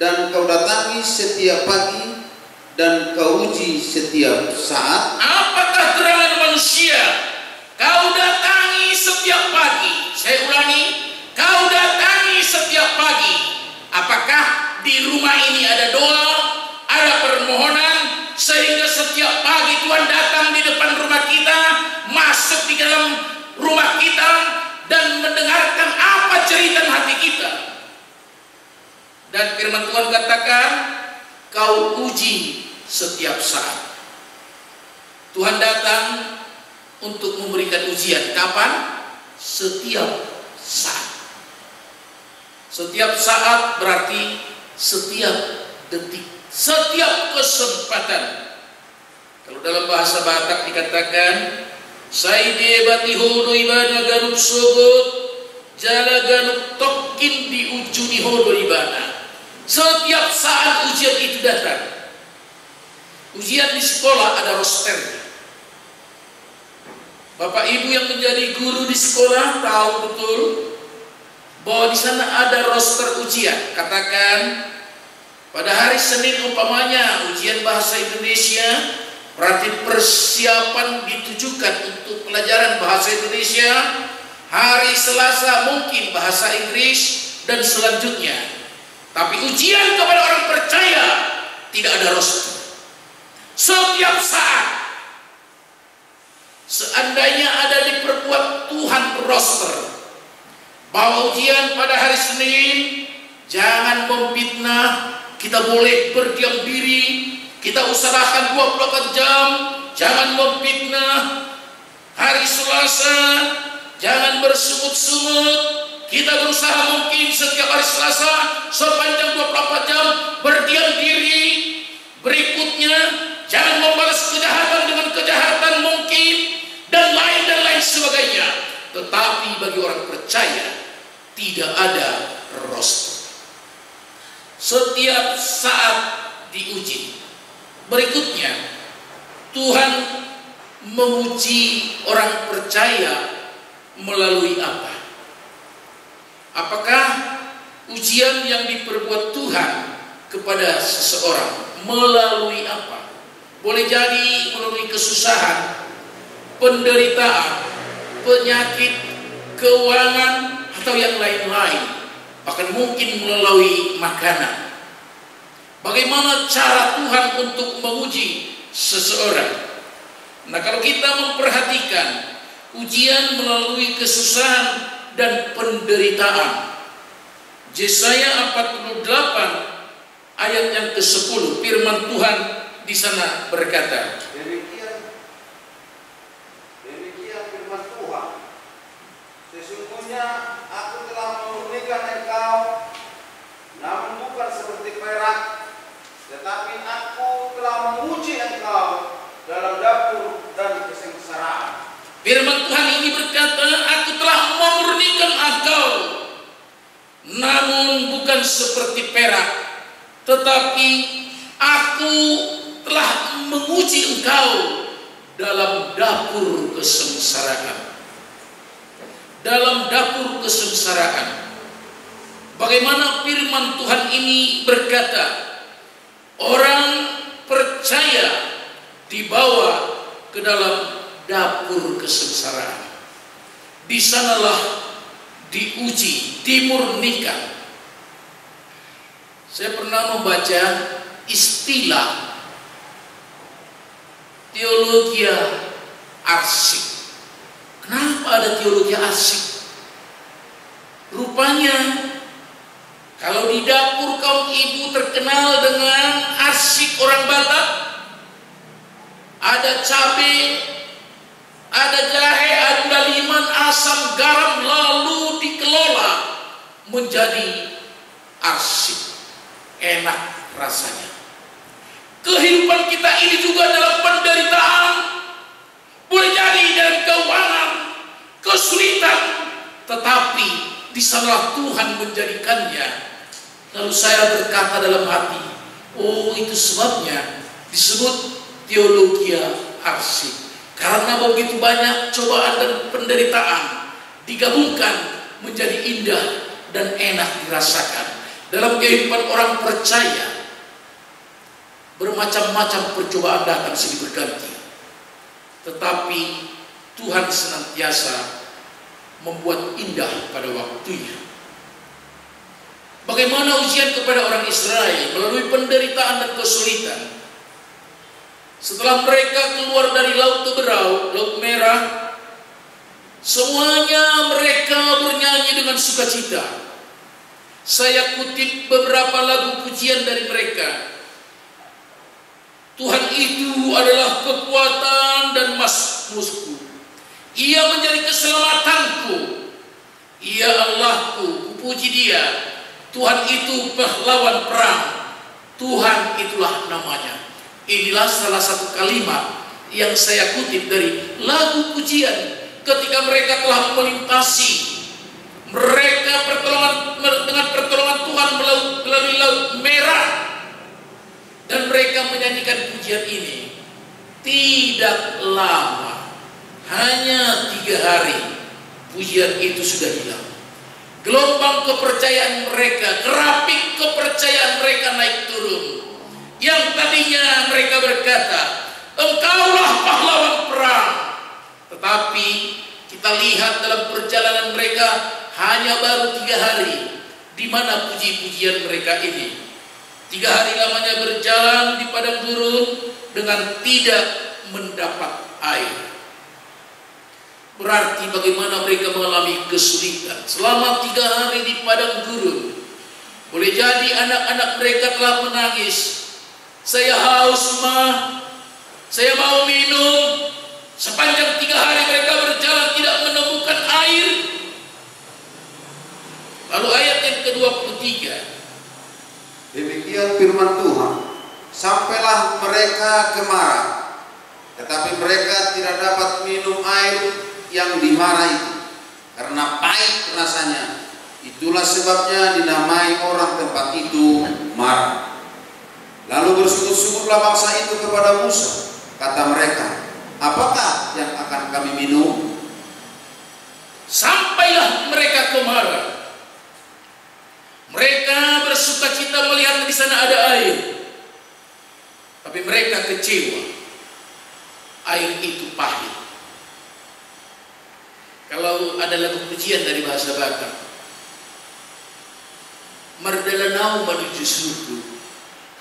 dan kau datangi setiap pagi dan kau uji setiap saat? Apakah gerangan manusia kau datangi setiap pagi? Saya ulangi, kau datangi setiap pagi. Apakah di rumah ini ada doa, ada permohonan, sehingga setiap pagi Tuhan datang di depan rumah kita, masuk di dalam rumah kita dan mendengarkan apa cerita hati kita? Dan firman Tuhan katakan, kau uji setiap saat. Tuhan datang untuk memberikan ujian. Kapan? Setiap saat. Setiap saat berarti setiap detik, setiap kesempatan. Kalau dalam bahasa Batak dikatakan, Saide batihono ibana ganuk sogot, jala ganuk tokin di ujuni hono ibana. Setiap saat ujian itu datang. Ujian di sekolah ada rosternya. Bapak Ibu yang menjadi guru di sekolah tahu betul bahwa di sana ada roster ujian. Katakan pada hari Senin umpamanya ujian bahasa Indonesia, berarti persiapan ditujukan untuk pelajaran bahasa Indonesia. Hari Selasa mungkin bahasa Inggris dan selanjutnya. Tapi ujian kepada orang percaya tidak ada roster. Setiap saat, seandainya ada diperbuat Tuhan roster bahwa ujian pada hari Senin, jangan memfitnah, kita boleh berdiam diri, kita usahakan 24 jam, jangan memfitnah. Hari Selasa, jangan bersungut-sungut, kita berusaha mungkin setiap hari Selasa sepanjang 24 jam berdiam diri. Berikutnya, jangan membalas kejahatan dengan kejahatan mungkin, dan lain sebagainya. Tetapi bagi orang percaya tidak ada roster. Setiap saat diuji. Berikutnya, Tuhan menguji orang percaya melalui apa? Apakah ujian yang diperbuat Tuhan kepada seseorang melalui apa? Boleh jadi melalui kesusahan, penderitaan, penyakit, keuangan, atau yang lain-lain. Bahkan mungkin melalui makanan. Bagaimana cara Tuhan untuk menguji seseorang? Nah, kalau kita memperhatikan ujian melalui kesusahan dan penderitaan, Yesaya 48 ayat yang ke-10, firman Tuhan di sana berkata, demikian firman Tuhan, sesungguhnya aku telah memurnikan engkau, namun bukan seperti perak, tetapi aku telah menguji engkau dalam dapur dan kesengsaraan. Firman Tuhan ini berkata, aku telah memurnikan engkau, namun bukan seperti perak, tetapi aku telah menguji engkau dalam dapur kesengsaraan. Dalam dapur kesengsaraan. Bagaimana firman Tuhan ini berkata, orang percaya dibawa ke dalam dapur kesengsaraan. Di sanalah diuji, dimurnikan. Saya pernah membaca istilah teologi arsik. Kenapa ada teologi arsik? Rupanya kalau di dapur kaum ibu terkenal dengan arsik orang Batak, ada cabai, ada jahe, ada daliman, asam, garam, lalu dikelola menjadi arsik. Enak rasanya. Kehidupan kita ini juga dalam penderitaan, boleh jadi dalam keuangan, kesulitan, tetapi di sana Tuhan menjadikannya. Lalu saya berkata dalam hati, oh, itu sebabnya disebut teologi arsik. Karena begitu banyak cobaan dan penderitaan digabungkan menjadi indah dan enak dirasakan. Dalam kehidupan orang percaya, bermacam-macam percobaan datang silih berganti, tetapi Tuhan senantiasa membuat indah pada waktunya. Bagaimana ujian kepada orang Israel melalui penderitaan dan kesulitan? Setelah mereka keluar dari Laut Teberau, Laut Merah, semuanya mereka bernyanyi dengan sukacita. Saya kutip beberapa lagu pujian dari mereka. Tuhan itu adalah kekuatan dan masmurku. Ia menjadi keselamatanku. Ia Allahku, kupuji Dia. Tuhan itu pahlawan perang. Tuhan itulah namanya. Inilah salah satu kalimat yang saya kutip dari lagu pujian ketika mereka telah melintasi. Mereka dengan pertolongan Tuhan melalui Laut Merah, dan mereka menyanyikan pujian ini. Tidak lama, hanya 3 hari, pujian itu sudah hilang. Gelombang kepercayaan mereka, grafik kepercayaan mereka naik turun. Yang tadinya mereka berkata, engkaulah pahlawan perang, tetapi kita lihat dalam perjalanan mereka hanya baru 3 hari. Di mana puji-pujian mereka ini? 3 hari lamanya berjalan di padang gurun dengan tidak mendapat air. Berarti bagaimana mereka mengalami kesulitan selama 3 hari di padang gurun. Boleh jadi anak-anak mereka telah menangis. Saya haus, Ma. Saya mau minum. Sepanjang 3 hari mereka berjalan tidak menemukan air. Lalu ayat yang ke-23. Demikian firman Tuhan, sampailah mereka ke Mara, tetapi mereka tidak dapat minum air yang di Mara itu, karena pahit rasanya. Itulah sebabnya dinamai orang tempat itu Mara. Lalu bersungguh-sungguhlah bangsa itu kepada Musa, Kata mereka, apakah yang akan kami minum? Sampailah mereka ke Mara. Mereka bersukacita melihat di sana ada air, tapi mereka kecewa. Air itu pahit. Kalau ada lagu pujian dari bahasa Batak, Mardalanau menuju surga,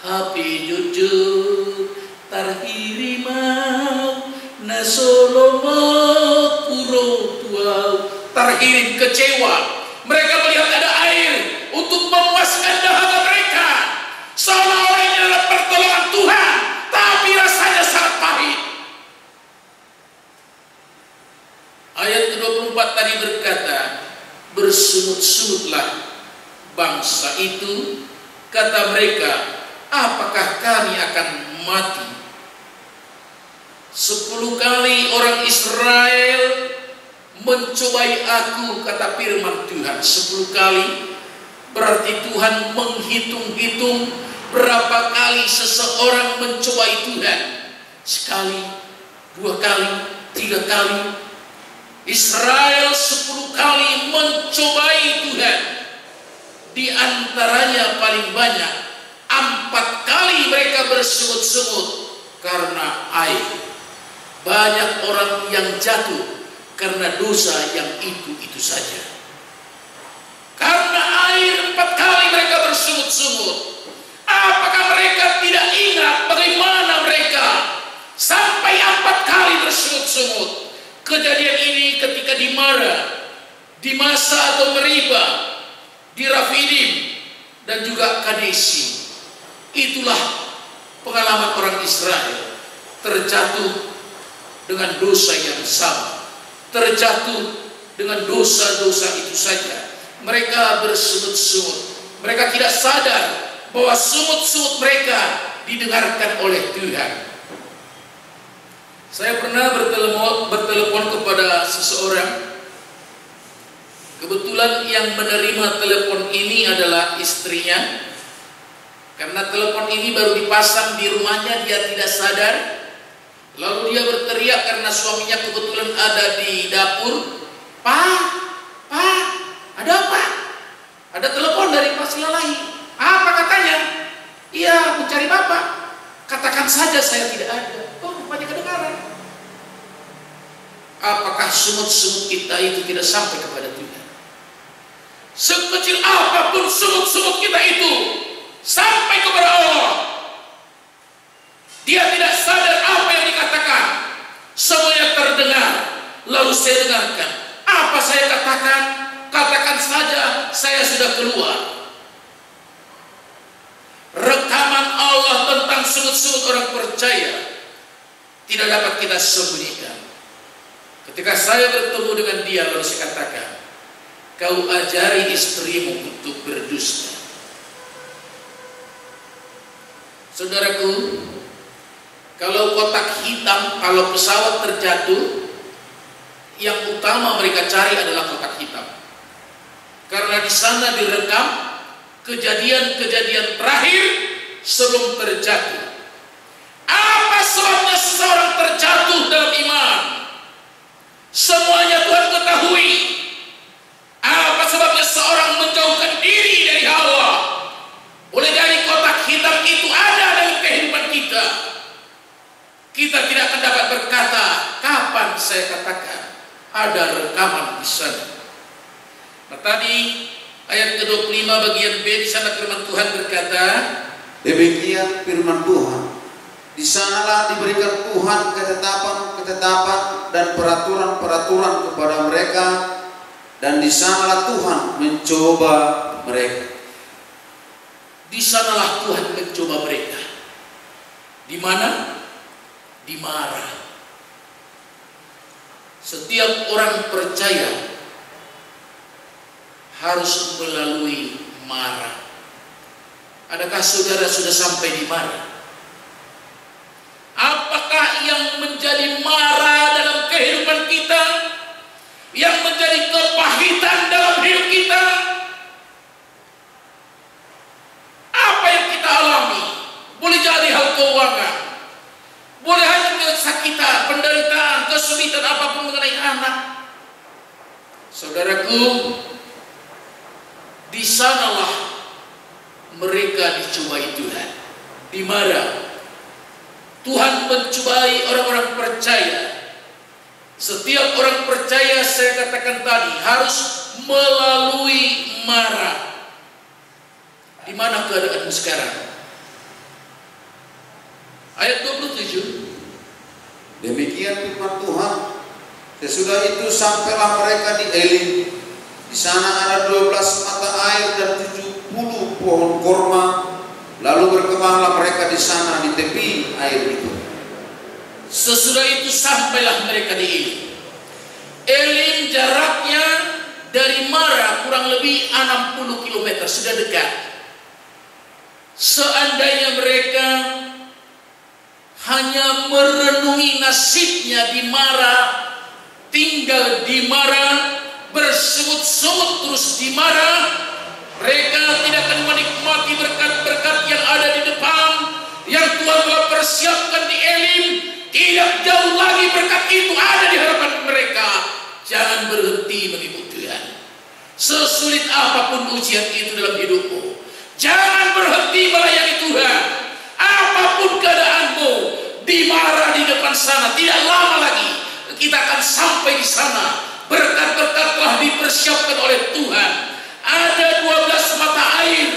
hapi jujur tarhirimau nasolomo kuro tuau. Terhirim, kecewa. Mereka melihat ada air untuk memuaskan dahaga mereka, seolah-olah ini adalah pertolongan Tuhan, tapi rasanya sangat pahit. Ayat ke-24 tadi berkata, bersungut-sungutlah bangsa itu, kata mereka, apakah kami akan mati? 10 kali orang Israel mencobai aku, kata firman Tuhan. 10 kali berarti Tuhan menghitung-hitung berapa kali seseorang mencobai Tuhan. Sekali, 2 kali, 3 kali. Israel 10 kali mencobai Tuhan. Di antaranya paling banyak 4 kali mereka bersungut-sungut karena air. Banyak orang yang jatuh karena dosa yang itu saja. Karena air 4 kali mereka bersungut-sungut. Apakah mereka tidak ingat bagaimana mereka sampai 4 kali bersungut-sungut? Kejadian ini ketika di Mara, di Masa atau Meriba, di Rafidim, dan juga Kadesi. Itulah pengalaman orang Israel terjatuh dengan dosa yang sama, terjatuh dengan dosa-dosa itu saja. Mereka bersungut-sungut. Mereka tidak sadar bahwa sungut-sungut mereka didengarkan oleh Tuhan. Saya pernah bertelepon kepada seseorang. Kebetulan yang menerima telepon ini adalah istrinya. Karena telepon ini baru dipasang di rumahnya, dia tidak sadar. Lalu dia berteriak karena suaminya kebetulan ada di dapur. Pak, ada apa? Ada telepon dari Pak Silalahi. Apa katanya? Iya, mencari Bapak. Katakan saja saya tidak ada. Oh, rupanya kedengaran. Apakah sungut-sungut kita itu tidak sampai kepada Tuhan? Sekecil apapun sungut-sungut kita itu sampai kepada Allah. Dia tidak sadar apa yang dikatakan. Semuanya terdengar. Lalu saya dengarkan. Apa saya katakan? Katakan saja saya sudah keluar. Rekaman Allah tentang sungut-sungut orang percaya tidak dapat kita sembunyikan. Ketika saya bertemu dengan dia, lalu saya katakan, kau ajari istrimu untuk berdusta. Saudaraku, kalau kotak hitam, kalau pesawat terjatuh, yang utama mereka cari adalah kotak hitam. Karena di sana direkam kejadian-kejadian terakhir sebelum terjatuh. Apa sebabnya seseorang terjatuh dalam iman? Semuanya Tuhan ketahui. Apa sebabnya seorang menjauhkan diri dari Allah? Boleh jadi kotak hitam itu ada dalam kehidupan kita. Kita tidak akan dapat berkata, kapan saya katakan ada rekaman di sana. Nah, tadi ayat ke-25 bagian B di sana firman Tuhan berkata, demikian firman Tuhan. Di sanalah diberikan Tuhan ketetapan dan peraturan-peraturan kepada mereka, dan di sanalah Tuhan mencoba mereka. Di sanalah Tuhan mencoba mereka. Di mana? Di Mara. Setiap orang percaya harus melalui Mara. Adakah saudara sudah sampai di Mara? Apakah yang menjadi mara dalam kehidupan kita, yang menjadi kepahitan dalam hidup kita? Apa yang kita alami? Boleh jadi hal keuangan, boleh hanya Saudaraku, di sanalah mereka dicobai Tuhan. Di mana Tuhan mencobai orang-orang percaya. Setiap orang percaya, saya katakan tadi, harus melalui mara. Di mana keadaanmu sekarang? Ayat 27. Demikian firman Tuhan. Sesudah itu sampailah mereka di Elim. Di sana ada 12 mata air dan 70 pohon korma. Lalu berkembanglah mereka di sana di tepi air itu. Sesudah itu sampailah mereka di Elim. Elim jaraknya dari Mara kurang lebih 60 km, sudah dekat. Seandainya mereka hanya merenungi nasibnya di Mara, tinggal di Mara, bersungut-sungut terus di Mara, mereka tidak akan menikmati berkat-berkat yang ada di depan, yang Tuhan telah persiapkan di Elim. Tidak jauh lagi berkat itu ada di hadapan mereka. Jangan berhenti mengikut Tuhan. Sesulit apapun ujian itu dalam hidupmu, jangan berhenti melayani Tuhan. Apapun keadaanmu, di Mara di depan sana, tidak lama lagi kita akan sampai di sana. Berkat-berkat telah dipersiapkan oleh Tuhan. Ada 12 mata air.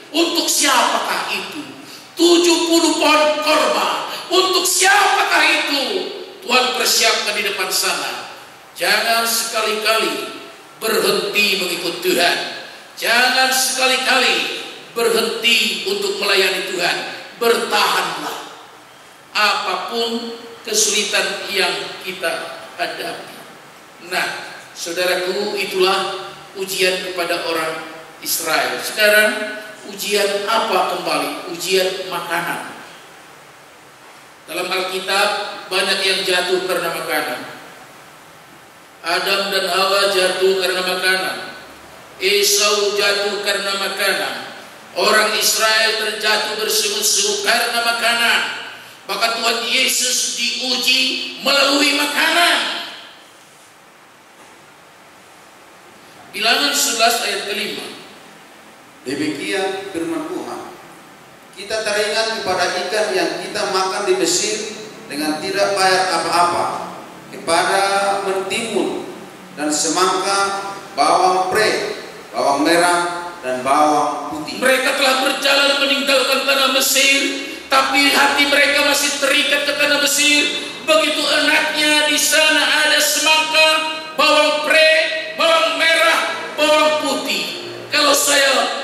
Untuk siapakah itu? 70 pohon korma. Untuk siapakah itu? Tuhan persiapkan di depan sana. Jangan sekali-kali berhenti mengikut Tuhan. Jangan sekali-kali berhenti untuk melayani Tuhan. Bertahanlah. Apapun kesulitan yang kita hadapi. Nah, saudaraku, itulah ujian kepada orang Israel. Sekarang ujian apa kembali? Ujian makanan. Dalam Alkitab banyak yang jatuh karena makanan. Adam dan Hawa jatuh karena makanan. Esau jatuh karena makanan. Orang Israel terjatuh bersungut-sungut karena makanan. Maka Tuhan Yesus diuji melalui makanan. Bilangan 11 ayat ke-5. Demikian firman Tuhan. Kita teringat kepada ikan yang kita makan di Mesir dengan tidak bayar apa-apa, kepada mentimun dan semangka, bawang pre, bawang merah dan bawang putih. Mereka telah berjalan meninggalkan tanah Mesir, tapi hati mereka masih terikat ke tanah Mesir. Begitu enaknya di sana ada semangka, bawang pre, bawang merah, bawang putih. Kalau saya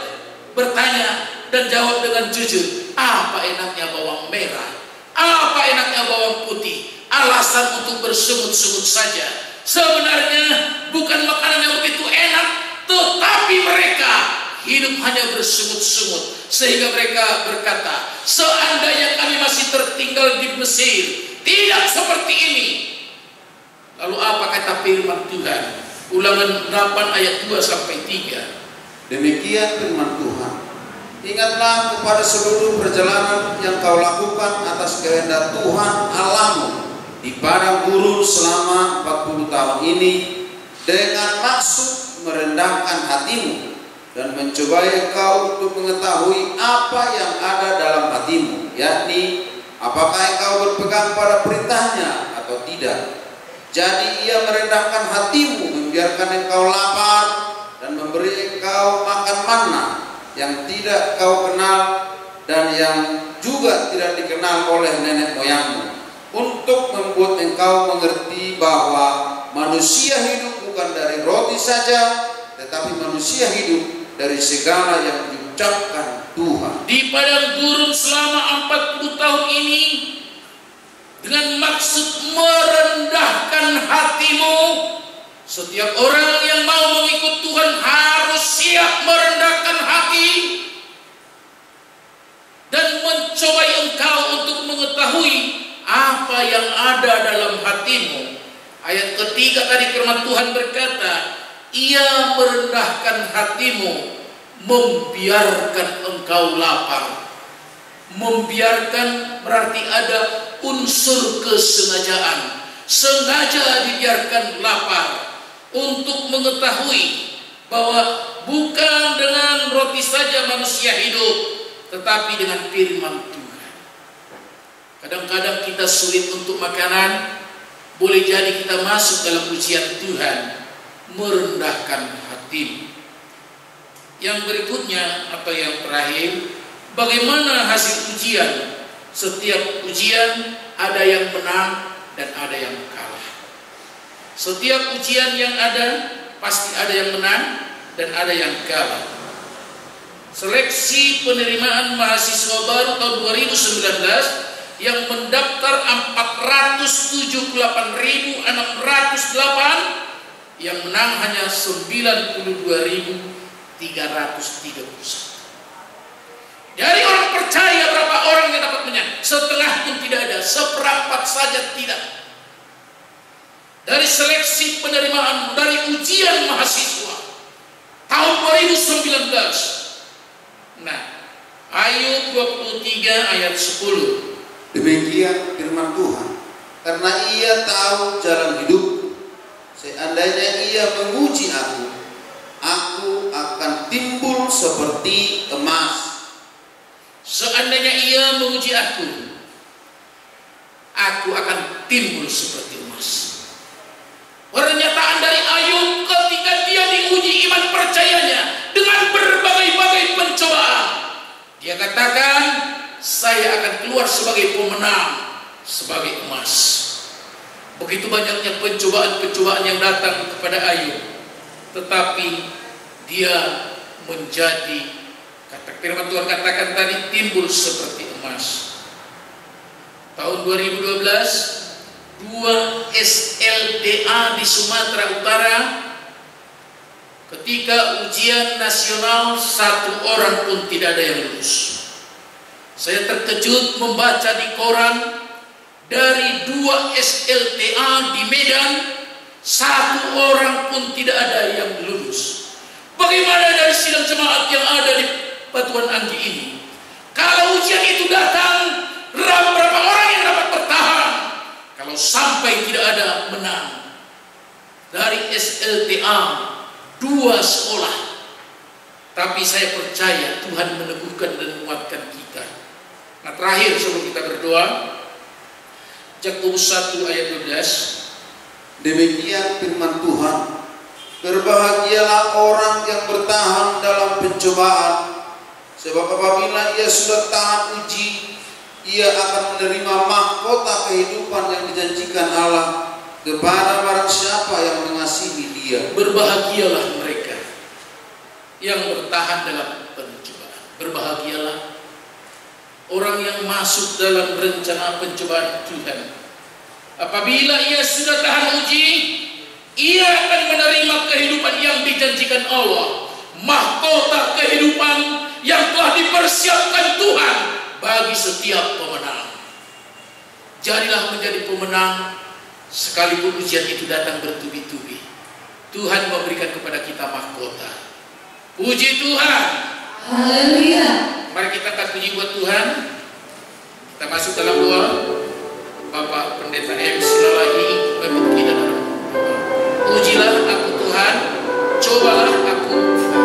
bertanya dan jawab dengan jujur, apa enaknya bawang merah? Apa enaknya bawang putih? Alasan untuk bersungut-sungut saja. Sebenarnya bukan makanan yang begitu enak, tetapi mereka hidup hanya bersungut-sungut. Sehingga mereka berkata, seandainya kami masih tertinggal di Mesir, tidak seperti ini. Lalu apa kata firman Tuhan? Ulangan 8 ayat 2 sampai 3. Demikian firman Tuhan. Ingatlah kepada seluruh perjalanan yang kau lakukan atas kehendak Tuhan Allahmu di padang gurun selama 40 tahun ini, dengan maksud merendahkan hatimu dan mencobai kau untuk mengetahui apa yang ada dalam hatimu, yakni apakah engkau berpegang pada perintahnya atau tidak. Jadi ia merendahkan hatimu, membiarkan engkau lapar dan memberi engkau makan manna yang tidak kau kenal dan yang juga tidak dikenal oleh nenek moyangmu, untuk membuat engkau mengerti bahwa manusia hidup bukan dari roti saja, tetapi manusia hidup dari segala yang diucapkan Tuhan. Di padang gurun selama 40 tahun ini, dengan maksud merendahkan hatimu. Setiap orang yang mau mengikut Tuhan harus siap merendahkan hati dan mencobai engkau untuk mengetahui apa yang ada dalam hatimu. Ayat ketiga tadi firman Tuhan berkata, ia merendahkan hatimu, membiarkan engkau lapar. Membiarkan berarti ada unsur kesengajaan. Sengaja dibiarkan lapar untuk mengetahui bahwa bukan dengan roti saja manusia hidup, tetapi dengan firman Tuhan. Kadang-kadang kita sulit untuk makanan, boleh jadi kita masuk dalam ujian Tuhan, merendahkan hati. Yang berikutnya atau yang terakhir, bagaimana hasil ujian? Setiap ujian ada yang menang dan ada yang kalah. Setiap ujian yang ada pasti ada yang menang dan ada yang kalah. Seleksi penerimaan mahasiswa baru tahun 2019 yang mendaftar 478.608, yang menang hanya 92.331. Dari orang percaya berapa orang yang dapat menang? Setengah pun tidak ada, seperempat saja tidak. Dari seleksi penerimaan dari ujian mahasiswa tahun 2019. Nah, Ayub 23 ayat 10. Demikian firman Tuhan, karena ia tahu jalan hidupku, seandainya ia menguji aku, aku akan timbul seperti emas. Seandainya ia menguji aku, aku akan timbul seperti emas. Pernyataan dari Ayub ketika dia diuji iman percayanya dengan berbagai-bagai pencobaan. Dia katakan, saya akan keluar sebagai pemenang, sebagai emas. Begitu banyaknya pencobaan-pencobaan yang datang kepada Ayub, tetapi dia menjadi, kata firman Tuhan katakan tadi, timbul seperti emas. Tahun 2012, 2 SLTA di Sumatera Utara, ketika ujian nasional 1 orang pun tidak ada yang lulus. Saya terkejut membaca di koran, dari 2 SLTA di Medan 1 orang pun tidak ada yang lulus. Bagaimana dari sidang jemaat yang ada di Batuan Anggi ini? Kalau ujian itu datang, berapa orang yang dapat bertahan? Kalau sampai tidak ada menang. Dari SLTA 2 sekolah. Tapi saya percaya Tuhan meneguhkan dan menguatkan kita. Nah, terakhir sebelum kita berdoa, Yakobus 1 ayat 12. Demikian firman Tuhan, berbahagialah orang yang bertahan dalam pencobaan, sebab apabila ia sudah tahan uji, ia akan menerima mahkota kehidupan yang dijanjikan Allah kepada barang siapa yang mengasihi Dia. Berbahagialah mereka yang bertahan dalam pencobaan. Berbahagialah orang yang masuk dalam rencana pencobaan Tuhan. Apabila ia sudah tahan uji, ia akan menerima kehidupan yang dijanjikan Allah, mahkota kehidupan yang telah dipersiapkan Tuhan bagi setiap pemenang. Jadilah menjadi pemenang, sekalipun ujian itu datang bertubi-tubi. Tuhan memberikan kepada kita mahkota. Puji Tuhan. Haleluya. Mari kita angkat puji buat Tuhan. Kita masuk dalam doa. Bapak Pendeta M lagi memimpin kita dalam doa. Ujilah aku Tuhan, cobalah aku. Tuhan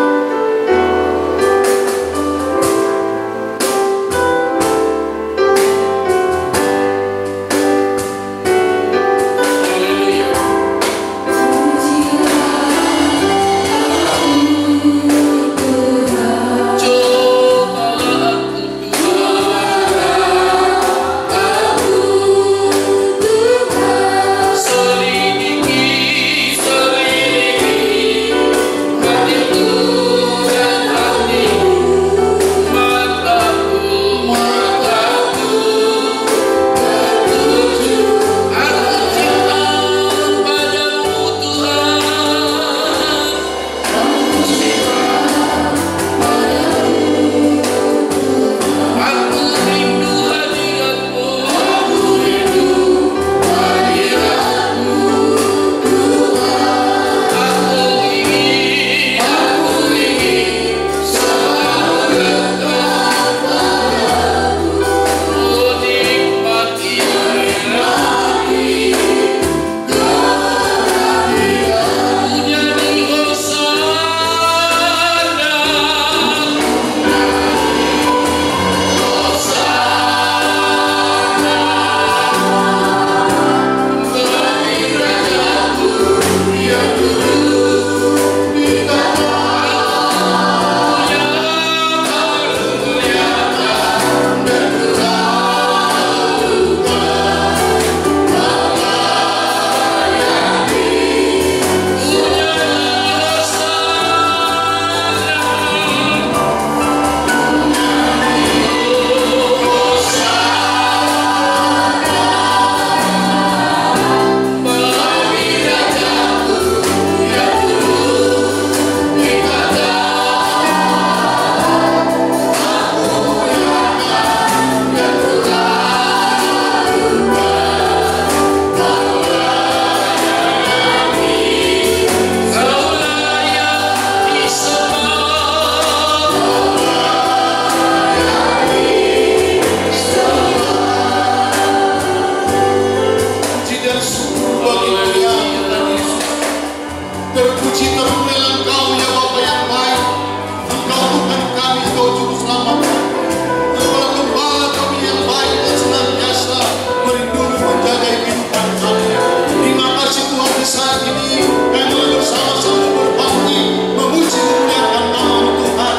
bagi Dia Tuhan Yesus. Terpuji terpujilah Engkau ya Bapa yang baik. Engkau Tuhan kami, Engkau Juru Selamat kami. Engkau Gembala kami yang baik dan senantiasa melindungi menjaga kehidupan kami. Terima kasih Tuhan di saat ini kami bersama-sama berbakti memuji memuliakan nama Tuhan.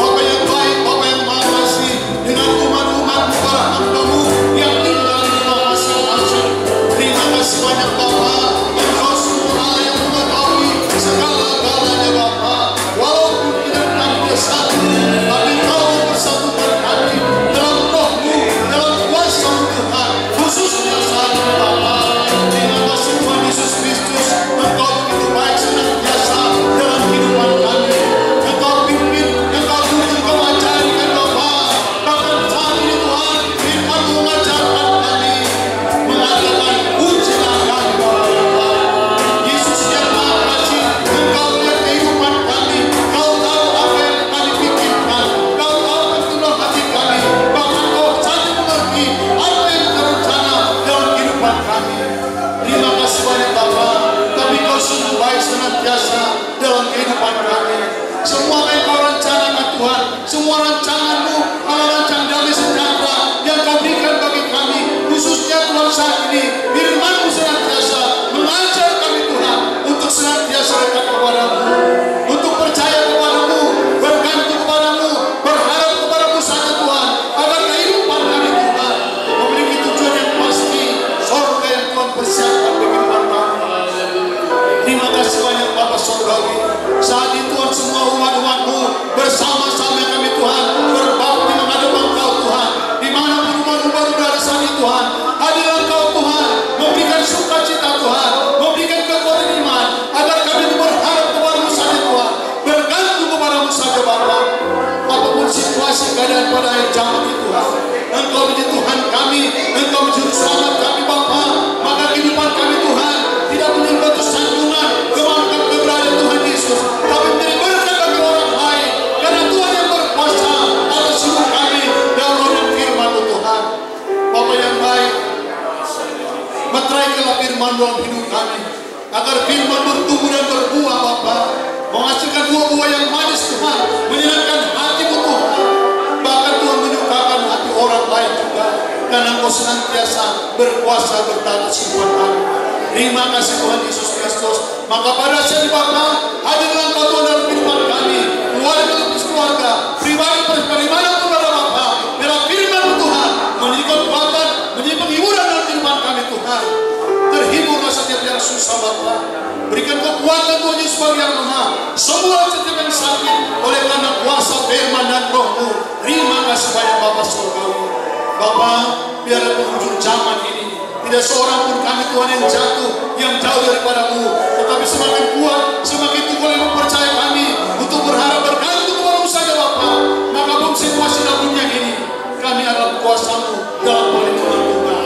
Bapa yang baik, Bapa yang maha kasih, dengan umat-umat para hamba-Mu yang tinggal di rumah masing-masing. Terima kasih banyak Bapa. Engkau sungguh Allah yang mengetahui segala-galanya Bapa. Walaupun tidak kami bersatu, tapi Engkau bersatukan kami dalam roh-Mu, dalam kuasa-Mu Tuhan. Khususnya saat ini Bapa. Terima kasih Tuhan Yesus Kristus. Engkau begitu baik senantiasa dalam kehidupan kami. Engkau pimpin, Engkau tuntun, Engkau ajarkan Bapa. Bahkan saat ini Tuhan, firman-Mu mengajarkan kami, mengatakan ujilah kami Bapa. Yesus yang maha kasih, Engkau melihat kehidupan kami. Kau tahu apa yang kami pikirkan. Kau tahu keturunan hati kami. Bahkan Kau saja mengerti apa yang terencana dalam kehidupan kami. Terima kasih banyak Bapa. Tapi Kau sungguh baik senantiasa dalam kehidupan kami. Semua apa yang Kau rencanakan Tuhan, semua rancangan-Mu adalah rancangan damai sejahtera yang Kau berikan bagi kami. Khususnya Tuhan saat ini, firman-Mu senantiasa mengajar kami Tuhan untuk senantiasa dekat kepada-Mu, untuk percaya kepada-Mu, bergantung kepada-Mu, berharap kepada-Mu saja Tuhan, agar kehidupan kami Tuhan memiliki tujuan yang pasti, surga yang Tuhan persiapkan bagi kehidupan kami. Terima kasih banyak Bapa Surgawi. Saat ini Tuhan semua umat-umat-Mu bersama-sama kami Tuhan berbakti menghadap Engkau Tuhan. Dimanapun umat-umat berada saat ini Tuhan, hadirlah Engkau Tuhan, memberikan sukacita Tuhan, memberikan kekuatan iman, agar kami berharap kepada-Mu saja Tuhan, bergantung kepada-Mu saja Bapa. Apapun situasi keadaan pada akhir zaman itu Tuhan, Engkau menjadi Tuhan kami, Engkau menjadi Juru Selamat kami Bapa. Maka kehidupan kami Tuhan tidak menjadi batu sandungan kemana kami berada Tuhan Yesus, tapi menjadi berkat bagi orang lain, karena Tuhan yang berkuasa atas hidup kami dalam roh dan firman-Mu Tuhan. Bapa yang baik, meteraikanlah firman dalam hidup kami, agar firman bertumbuh dan berbuah Bapa, menghasilkan buah-buah yang manis Tuhan, menyenangkan hati-Mu Tuhan, bahkan Tuhan menyukakan hati orang lain juga, karena Engkau senantiasa berkuasa bertatas kehidupan kami. Terima kasih Tuhan Yesus Kristus. Maka pada saat ini Bapa, hadirlah Engkau Tuhan dalam kehidupan kami, keluarga demi keluarga, pribadi dimanapun berada Bapa, dalam firman-Mu Tuhan, menjadi kekuatan, menjadi penghiburan dalam kehidupan kami Tuhan. Terhiburlah setiap yang susah Bapa. Berikan kekuatan Tuhan Yesus bagi yang lemah, semua setiap yang sakit, oleh karena kuasa firman dan roh-Mu. Terima kasih banyak Bapa Surgawi. Bapa, biarlah penghujung zaman ini tidak seorang pun kami Tuhan yang jauh daripada-Mu, tetapi semakin kuat, semakin teguh yang mempercayai kami untuk berharap bergantung kepada-Mu saja Bapa. Maka pun situasi dalam dunia ini, kami adalah kuasa-Mu dalam perlindungan Tuhan.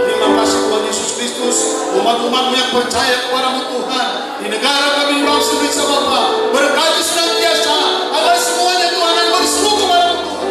Terima kasih Tuhan Yesus Kristus. Umat-umat-Mu yang percaya kepada-Mu Tuhan, di negara kami di bangsa Indonesia Bapa, berkati senantiasa agar semuanya Tuhan yang berseru kepada-Mu Tuhan.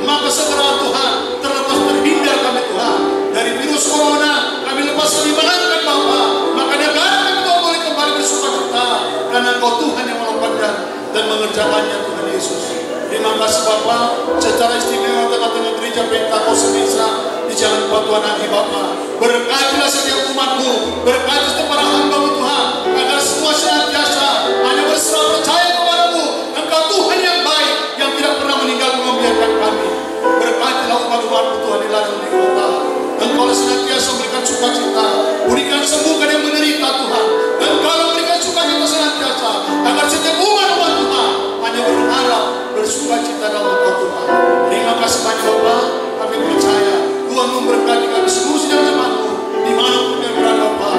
Maka segera Tuhan terlepas terhindar kami Tuhan dari virus corona, kami lepas dimenangkan Bapa. Maka negara kami Tuhan boleh kembali bersukacita, karena Engkau Tuhan yang melopatkan dan mengerjakannya Tuhan Yesus. Terima kasih Bapa, secara istimewa tengah-tengah gereja Pentakosta Indonesia di Jalan Batuan Anggi Bapa. Berkatilah setiap umat-Mu, berkati setiap para hamba-Mu Tuhan, agar semua senantiasa hanya berserah percaya kepada-Mu. Engkau Tuhan yang baik, yang tidak pernah meninggalkan membiarkan kami. Berkatilah umat-umat-Mu Tuhan di ladang di kota. Engkau senantiasa memberikan sukacita, berikan sembuhkan yang menderita Tuhan. Engkau memberikan sukacita senantiasa, agar setiap umat-umat Tuhan hanya berharap bersukacita dalam Engkau Tuhan. Terima kasih banyak Bapa, kami percaya Tuhan memberkati kami seluruh sidang jemaat-Mu dimanapun yang berada Bapa.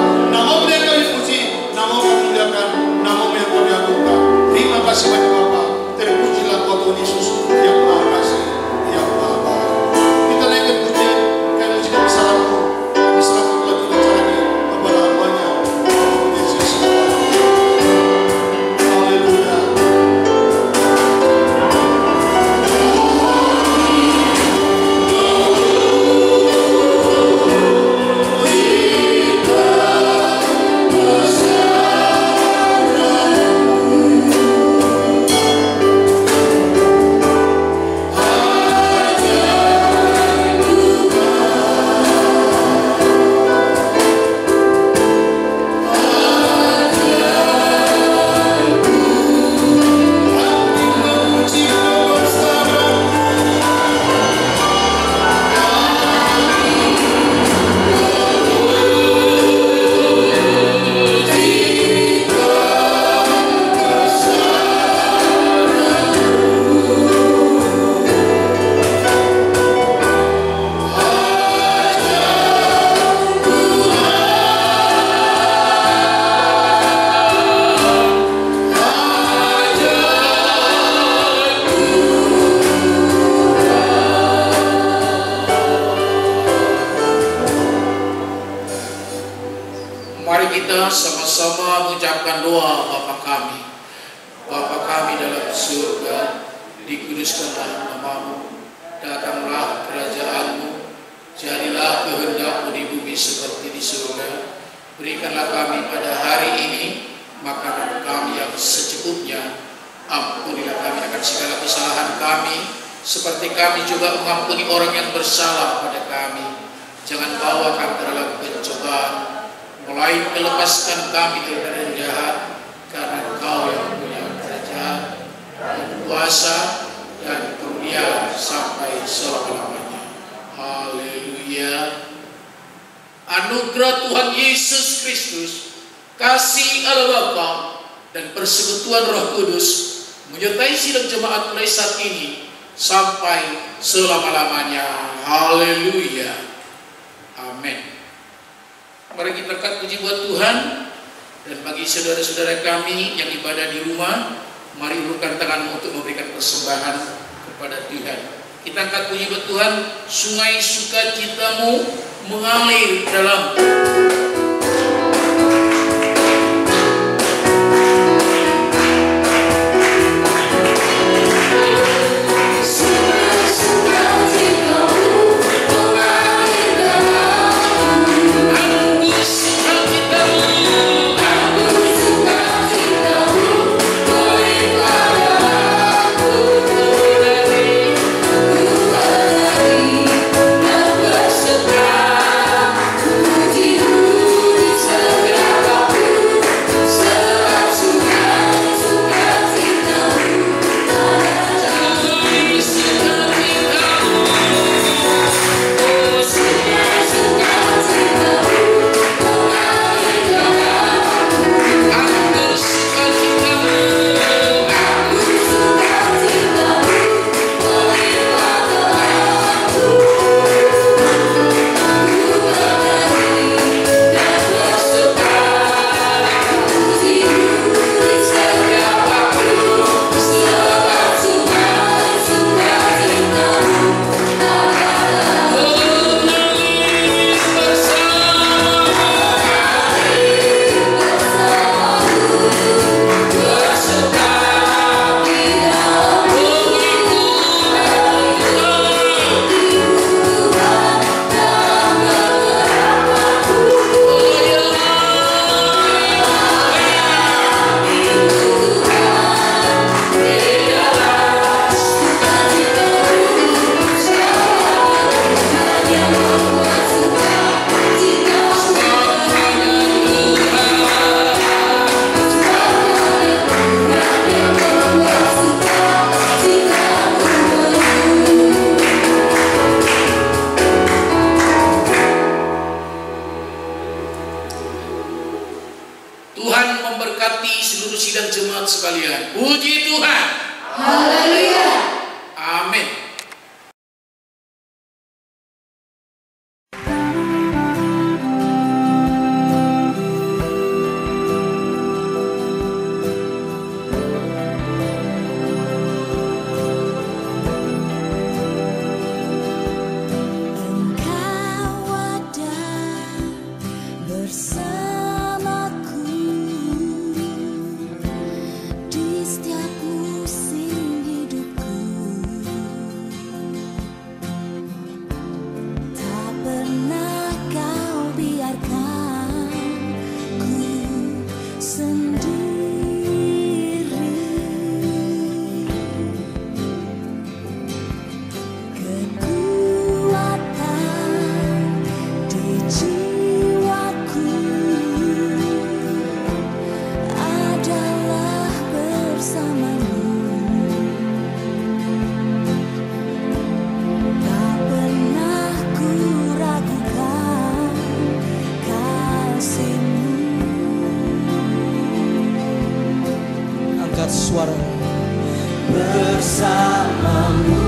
Mari kita sama-sama mengucapkan doa Bapa kami. Bapa kami dalam surga, dikuduskanlah nama-Mu, datanglah kerajaan-Mu, jadilah kehendak-Mu di bumi seperti di surga. Berikanlah kami pada hari ini makanan kami yang secukupnya. Ampunilah kami akan segala kesalahan kami, seperti kami juga mengampuni orang yang bersalah pada kami. Jangan bawa kami dalam pencobaan, melainkan lepaskan kami dari yang jahat, karena Engkau yang punya kerajaan, dan kuasa, dan kemuliaan sampai selama-lamanya. Haleluya. Anugerah Tuhan Yesus Kristus, kasih Allah Bapa, dan persekutuan Roh Kudus menyertai sidang jemaat mulai saat ini sampai selama-lamanya. Haleluya. Amin. Mari kita angkat puji buat Tuhan. Dan bagi saudara-saudara kami yang ibadah di rumah, mari ulurkan tanganmu untuk memberikan persembahan kepada Tuhan. Kita angkat puji buat Tuhan. Sungai sukacitamu mengalir dalam Bersamamu